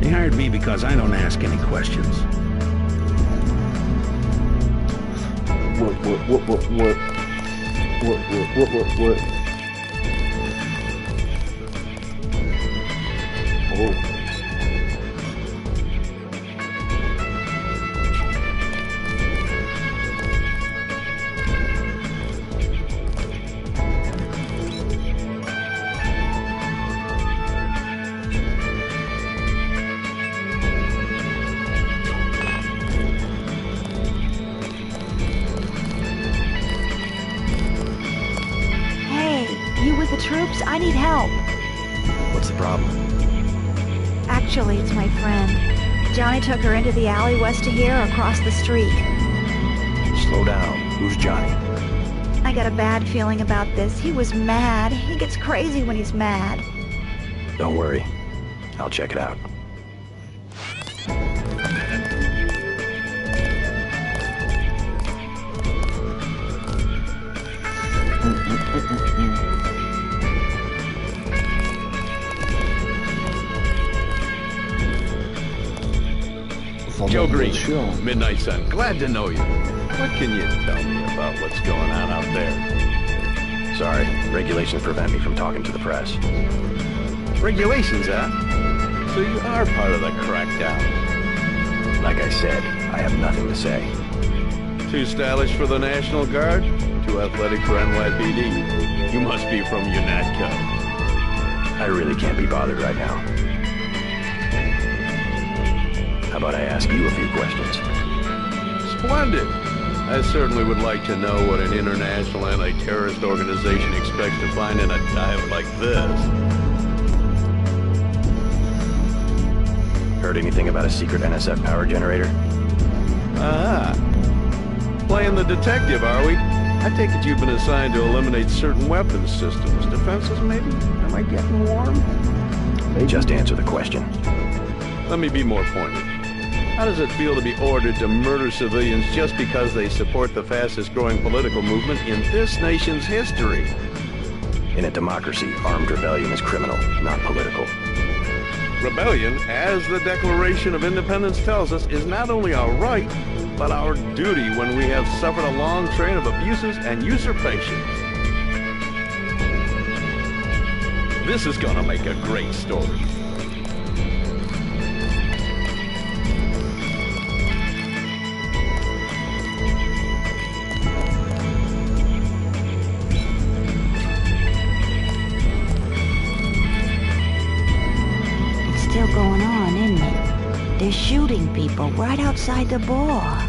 They hired me because I don't ask any questions. What? Oh. Troops, I need help. What's the problem? Actually, it's my friend. Johnny took her into the alley west of here, across the street. Slow down. Who's Johnny? I got a bad feeling about this. He was mad. He gets crazy when he's mad. Don't worry. I'll check it out. Joe Green, Midnight Sun. Glad to know you. What can you tell me about what's going on out there? Sorry, regulations prevent me from talking to the press. Regulations, huh? So you are part of the crackdown. Like I said, I have nothing to say. Too stylish for the National Guard? Too athletic for NYPD? You must be from UNATCO. I really can't be bothered right now. How about I ask you a few questions? Splendid. I certainly would like to know what an international anti-terrorist organization expects to find in a dive like this. Heard anything about a secret NSF power generator? Playing the detective, are we? I take it you've been assigned to eliminate certain weapons systems. Defenses, maybe? Am I getting warm? Just answer the question. Let me be more pointed. How does it feel to be ordered to murder civilians just because they support the fastest-growing political movement in this nation's history? In a democracy, armed rebellion is criminal, not political. Rebellion, as the Declaration of Independence tells us, is not only our right, but our duty when we have suffered a long train of abuses and usurpations. This is gonna make a great story. Going on, isn't it? They're shooting people right outside the bar.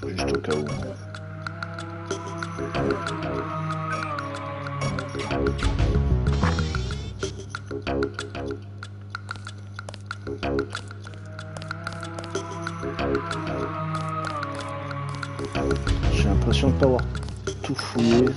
Juste au cas où. J'ai l'impression de ne pas avoir tout fouillé.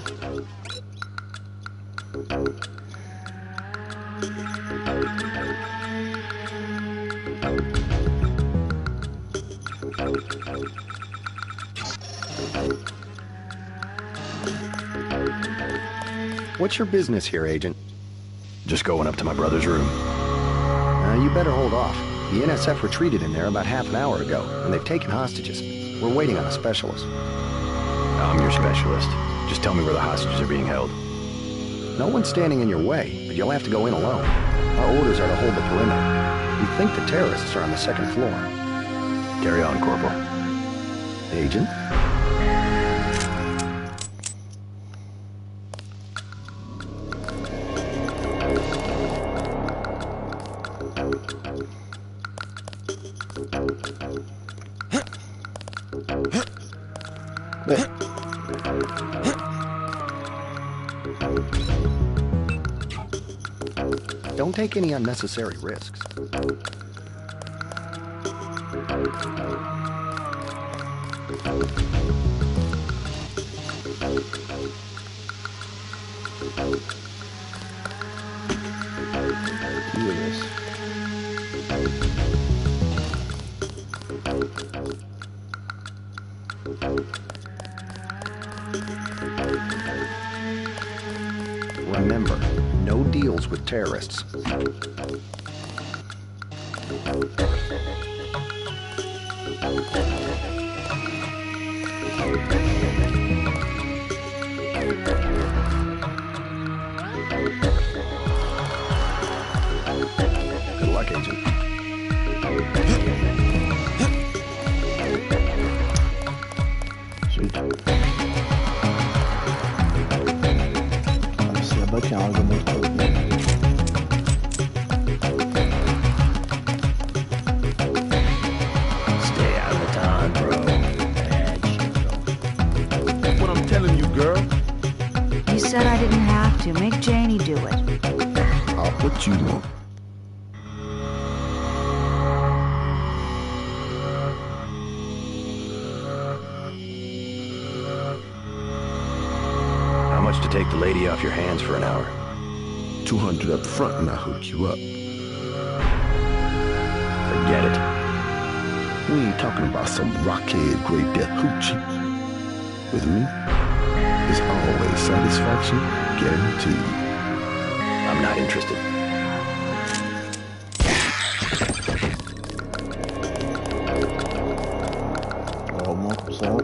What's your business here, Agent? Just going up to my brother's room. You better hold off. The NSF retreated in there about half an hour ago, and they've taken hostages. We're waiting on a specialist. I'm your specialist. Just tell me where the hostages are being held. No one's standing in your way, but you'll have to go in alone. Our orders are to hold the perimeter. We think the terrorists are on the second floor. Carry on, Corporal. Agent? Don't take any unnecessary risks. Remember, no deals with terrorists. Good luck, Agent. C'est là-bas qu'il y a un remote. Stay out of the town, bro. That's what I'm telling you, girl. You said I didn't have to. Make Janie do it. I'll put you on. How much to take the lady off your hands for an hour? 200 up front and I'll hook you up. Forget it. We ain't talking about some rockhead Great Death hoochie. With me, it's always satisfaction guaranteed. I'm not interested. Alors, au moins comme ça.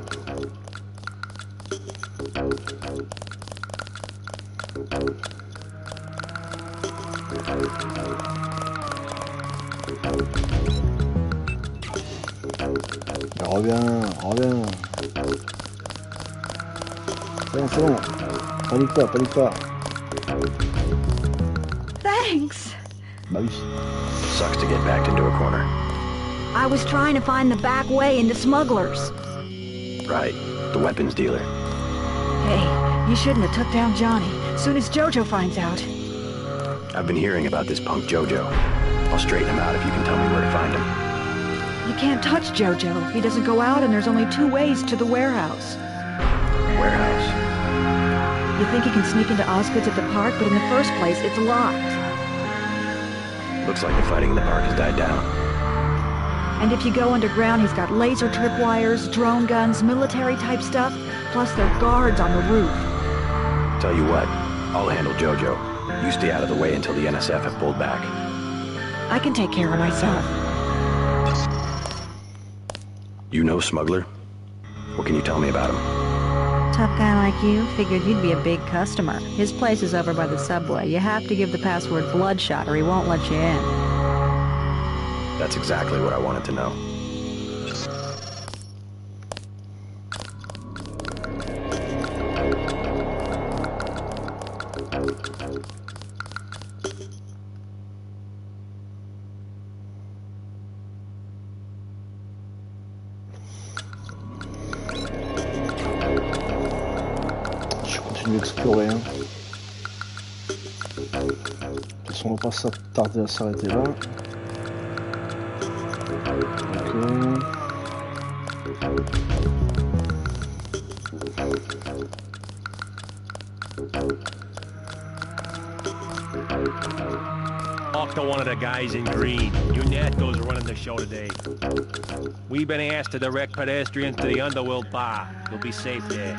Reviens. C'est bon. Panique pas. Thanks. Bah oui. Sucks to get backed into a corner. I was trying to find the back way into smugglers. Right. The weapons dealer. Hey, you shouldn't have took down Johnny. Soon as Jojo finds out. I've been hearing about this punk Jojo. I'll straighten him out if you can tell me where to find him. You can't touch Jojo. He doesn't go out, and there's only 2 ways to the warehouse. Warehouse? You think he can sneak into Osgood's at the park, but in the first place, it's locked. Looks like the fighting in the park has died down. And if you go underground, he's got laser tripwires, drone guns, military-type stuff, plus there are guards on the roof. Tell you what, I'll handle Jojo. You stay out of the way until the NSF have pulled back. I can take care of myself. You know Smuggler? What can you tell me about him? Tough guy like you, figured you'd be a big customer. His place is over by the subway. You have to give the password Bloodshot or he won't let you in. That's exactly what I wanted to know. Explorer. De toute façon, on va pas tarder à s'arrêter là. Talk to one of the guys in green. You Natos are running the show today. We've been asked to direct pedestrians to the Underworld Bar. You'll be safe there.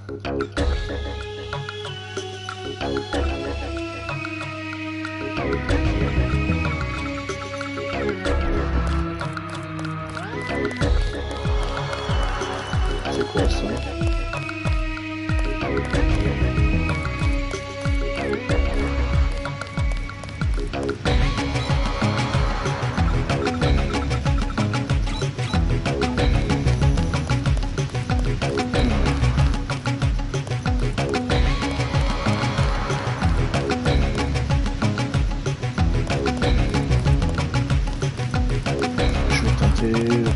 C'est quoi ça?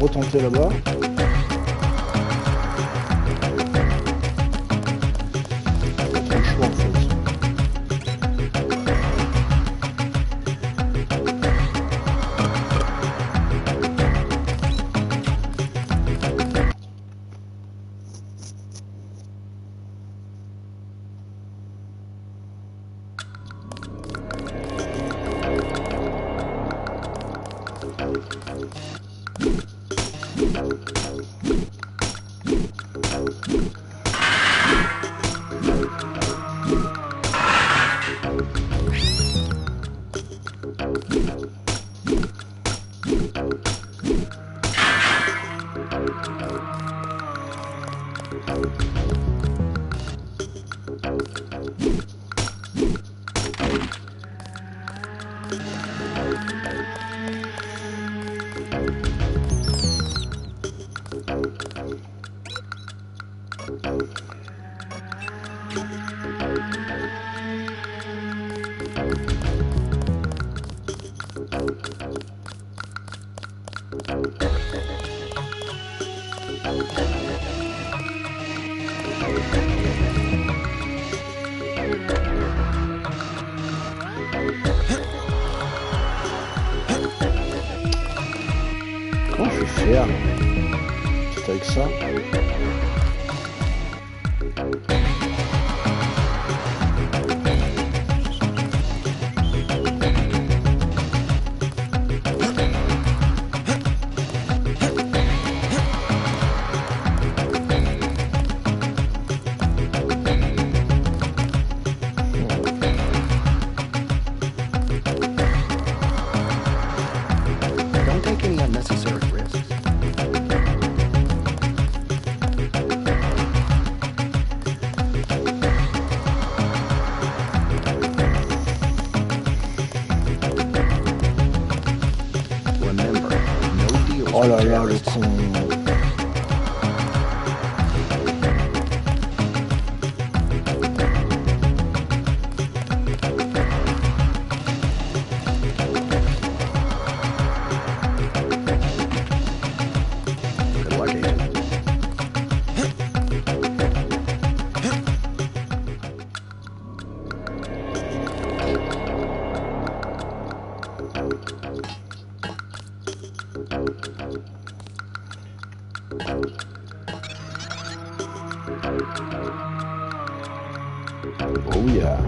Retenter là-bas. Pas le choix en fait. Comment je vais faire? C'est avec ça. Don't take any unnecessary risks. Remember, no deals Oh là with là, le terrorists. con. Good luck, Agent. Oh yeah.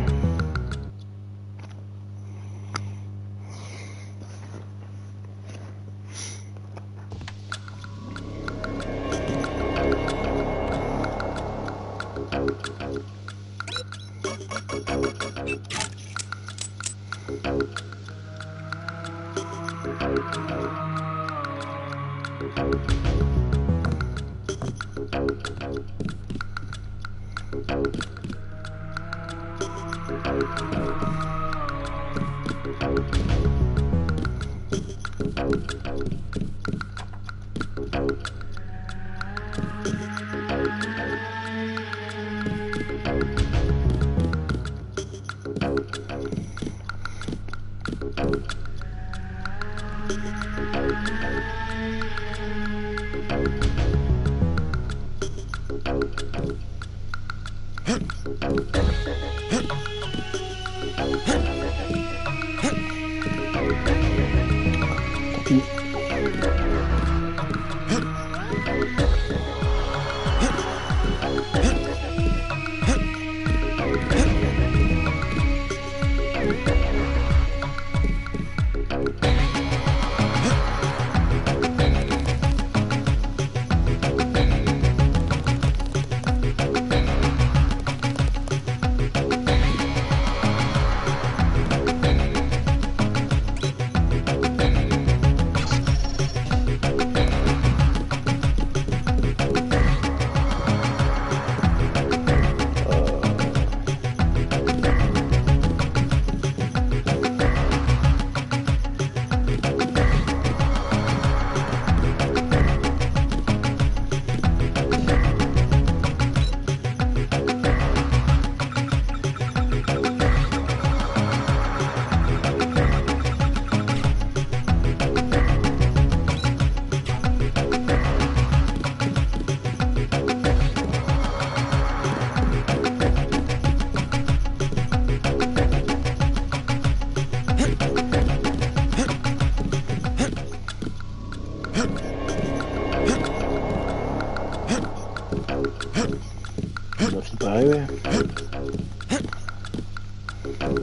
On a fini par arriver.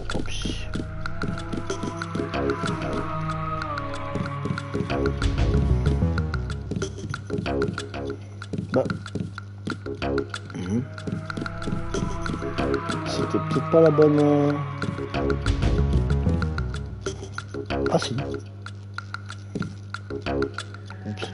Tant pis. Bah. C'était peut-être pas la bonne... Ah si. Oups.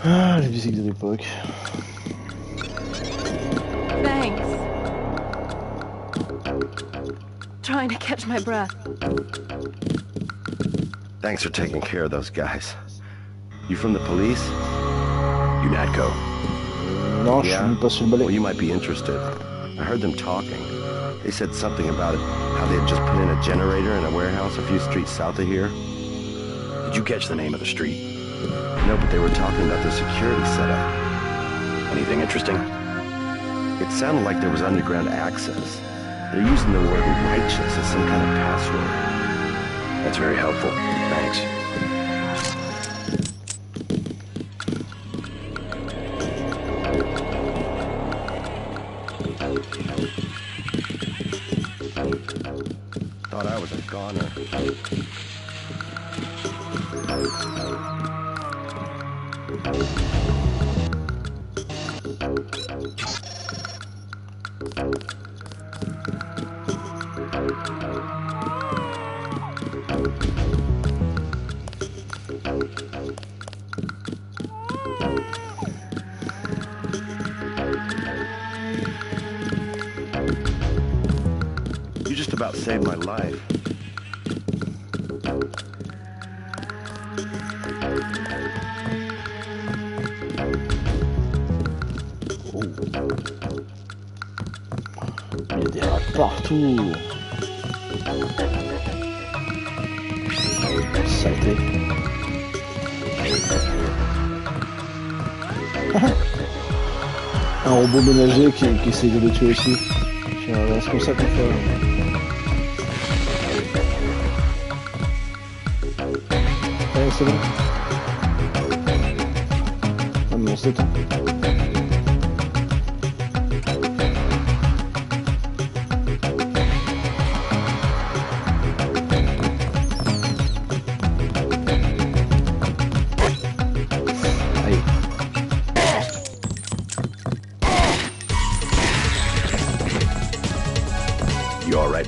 Ah, les musiques de l'époque. Thanks. Trying to catch my breath. Thanks for taking care of those guys. You from the police? You Natco? Non, je suis pas sur le balai. Well, you might be interested. I heard them talking. They said something about it, how they had just put in a generator in a warehouse a few streets south of here. Did you catch the name of the street? No, but they were talking about their security setup. Anything interesting? It sounded like there was underground access. They're using the word righteous as some kind of password. That's very helpful. Thanks. Thought I was a goner. You just about saved my life. Il y a des rats partout. Saleté. Un robot ménager qui essaie de le tuer aussi. C'est comme ça qu'on fait. Ouais, c'est bon. Ah mais on s'étend.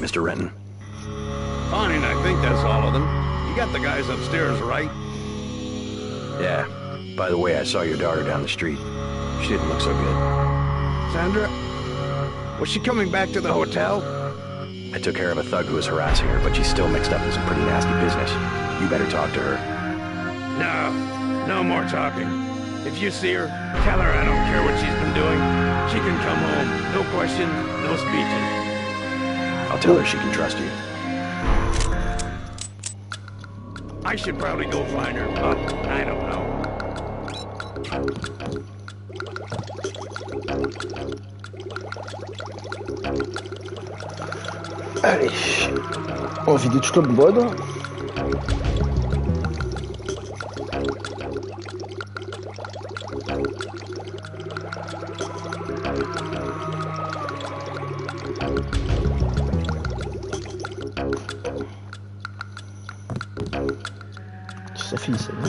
Mr. Renton? Fine, I think that's all of them. You got the guys upstairs, right? Yeah. By the way, I saw your daughter down the street. She didn't look so good. Sandra? Was she coming back to the hotel? I took care of a thug who was harassing her, but she's still mixed up in some pretty nasty business. You better talk to her. No more talking. If you see her, tell her I don't care what she's been doing. She can come home. No questions, no speeches. I'll tell her she can trust you. I should probably go find her, but I don't know. Allez, on va vider toute la boîte. Ça finit, c'est bon.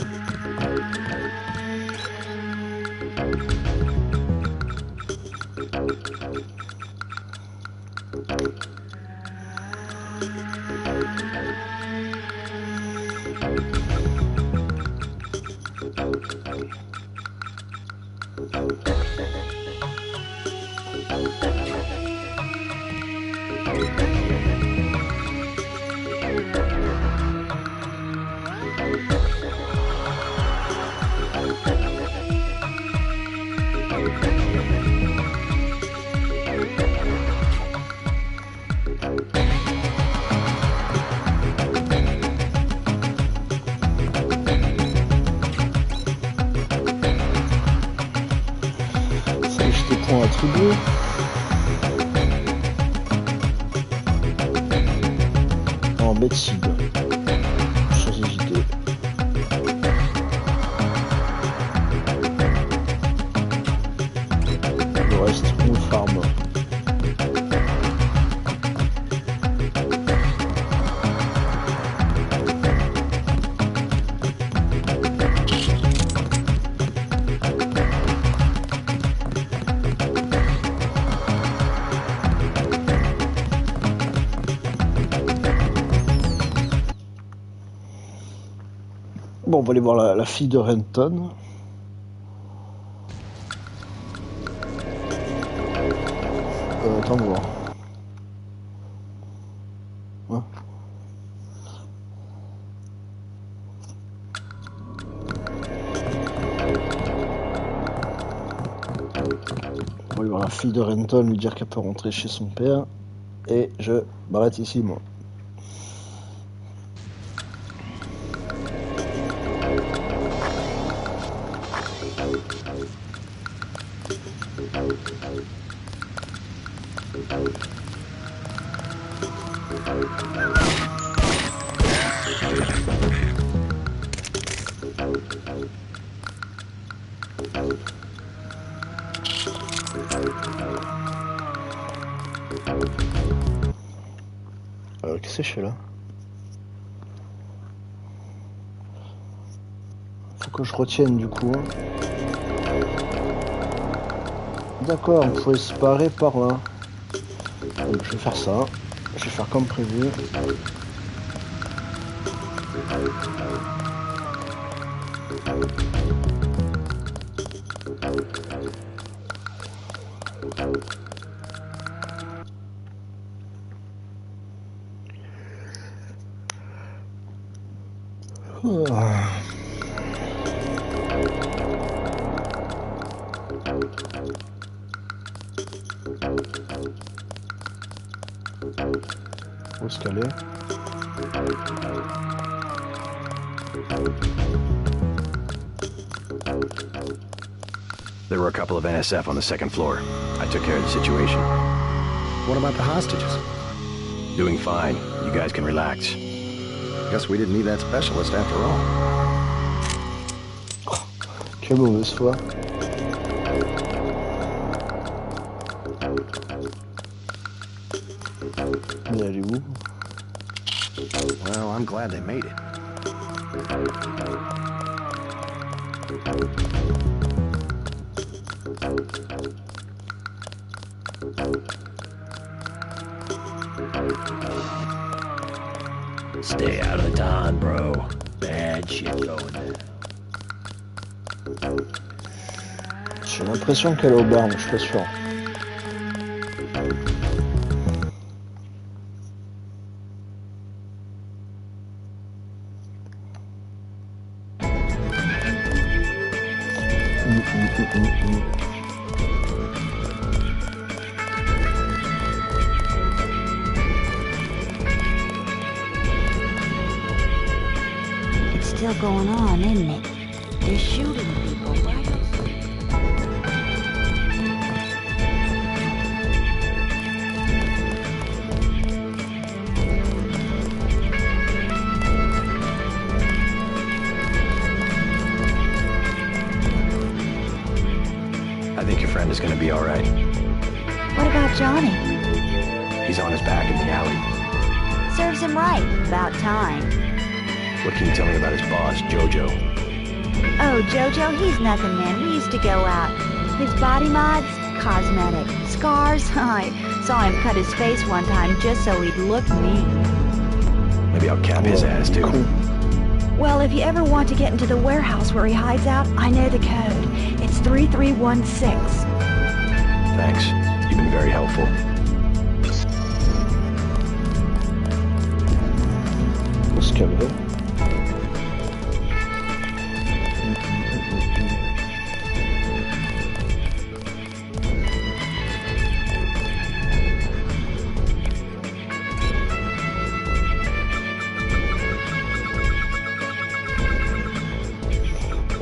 tout beau. En médecine. Sans hésiter. Le reste, on farm. Bon, on va aller voir la fille de Renton. Attends, on va voir. Ouais. On va aller voir la fille de Renton, lui dire qu'elle peut rentrer chez son père. Et je m'arrête ici, moi. Qu'est-ce que je fais là? Faut que je retienne du coup. D'accord, on pouvait se barrer par là. Donc je vais faire ça. Je vais faire comme prévu. Où est-ce qu'elle est? There were a couple of NSF on the second floor. I took care of the situation. What about the hostages? Doing fine. You guys can relax. Guess we didn't need that specialist after all. Quelle mauvaise foi. Mais elle est où? Well, I'm glad they made it. Stay out of the ton, bro. Bad shit going down. J'ai l'impression qu'elle est au bar, mais je suis pas sûr. It's still going on, isn't it? They're shooting people, right? I think your friend is gonna be alright. What about Johnny? He's on his back in the alley. Serves him right. About time. What can you tell me about his boss, Jojo? Oh, Jojo, he's nothing, man. We used to go out. His body mods? Cosmetic. Scars? I saw him cut his face one time just so he'd look mean. Maybe I'll cap his ass, too. Well, if you ever want to get into the warehouse where he hides out, I know the code. It's 3316. Thanks. You've been very helpful. What's going on?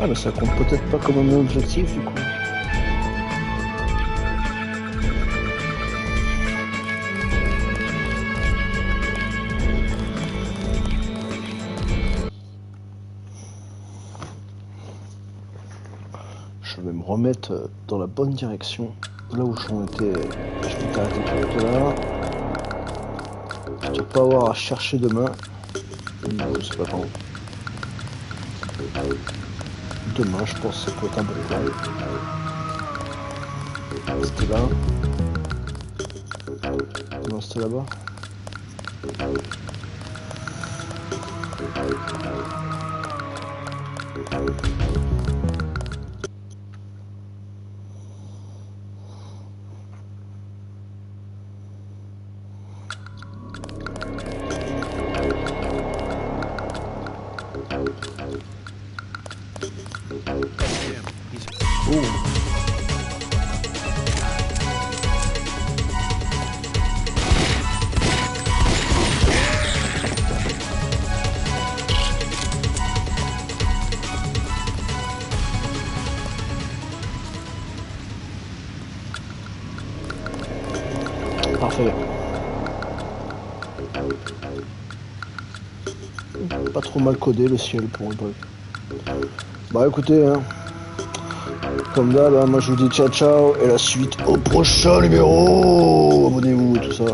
Ah mais ça compte peut-être pas comme un objectif du coup. remettre dans la bonne direction. Là où je m'étais arrêté tout à l'heure. Je ne vais pas avoir à chercher demain. Non, je sais pas quand. Demain, je pense que ça peut être un bon plan. C'était là. Non, c'était là-bas. Parfait. Pas trop mal codé le ciel pour le truc. Bah écoutez, hein, comme d'hab, hein, moi je vous dis ciao ciao et la suite au prochain numéro. Abonnez-vous et tout ça.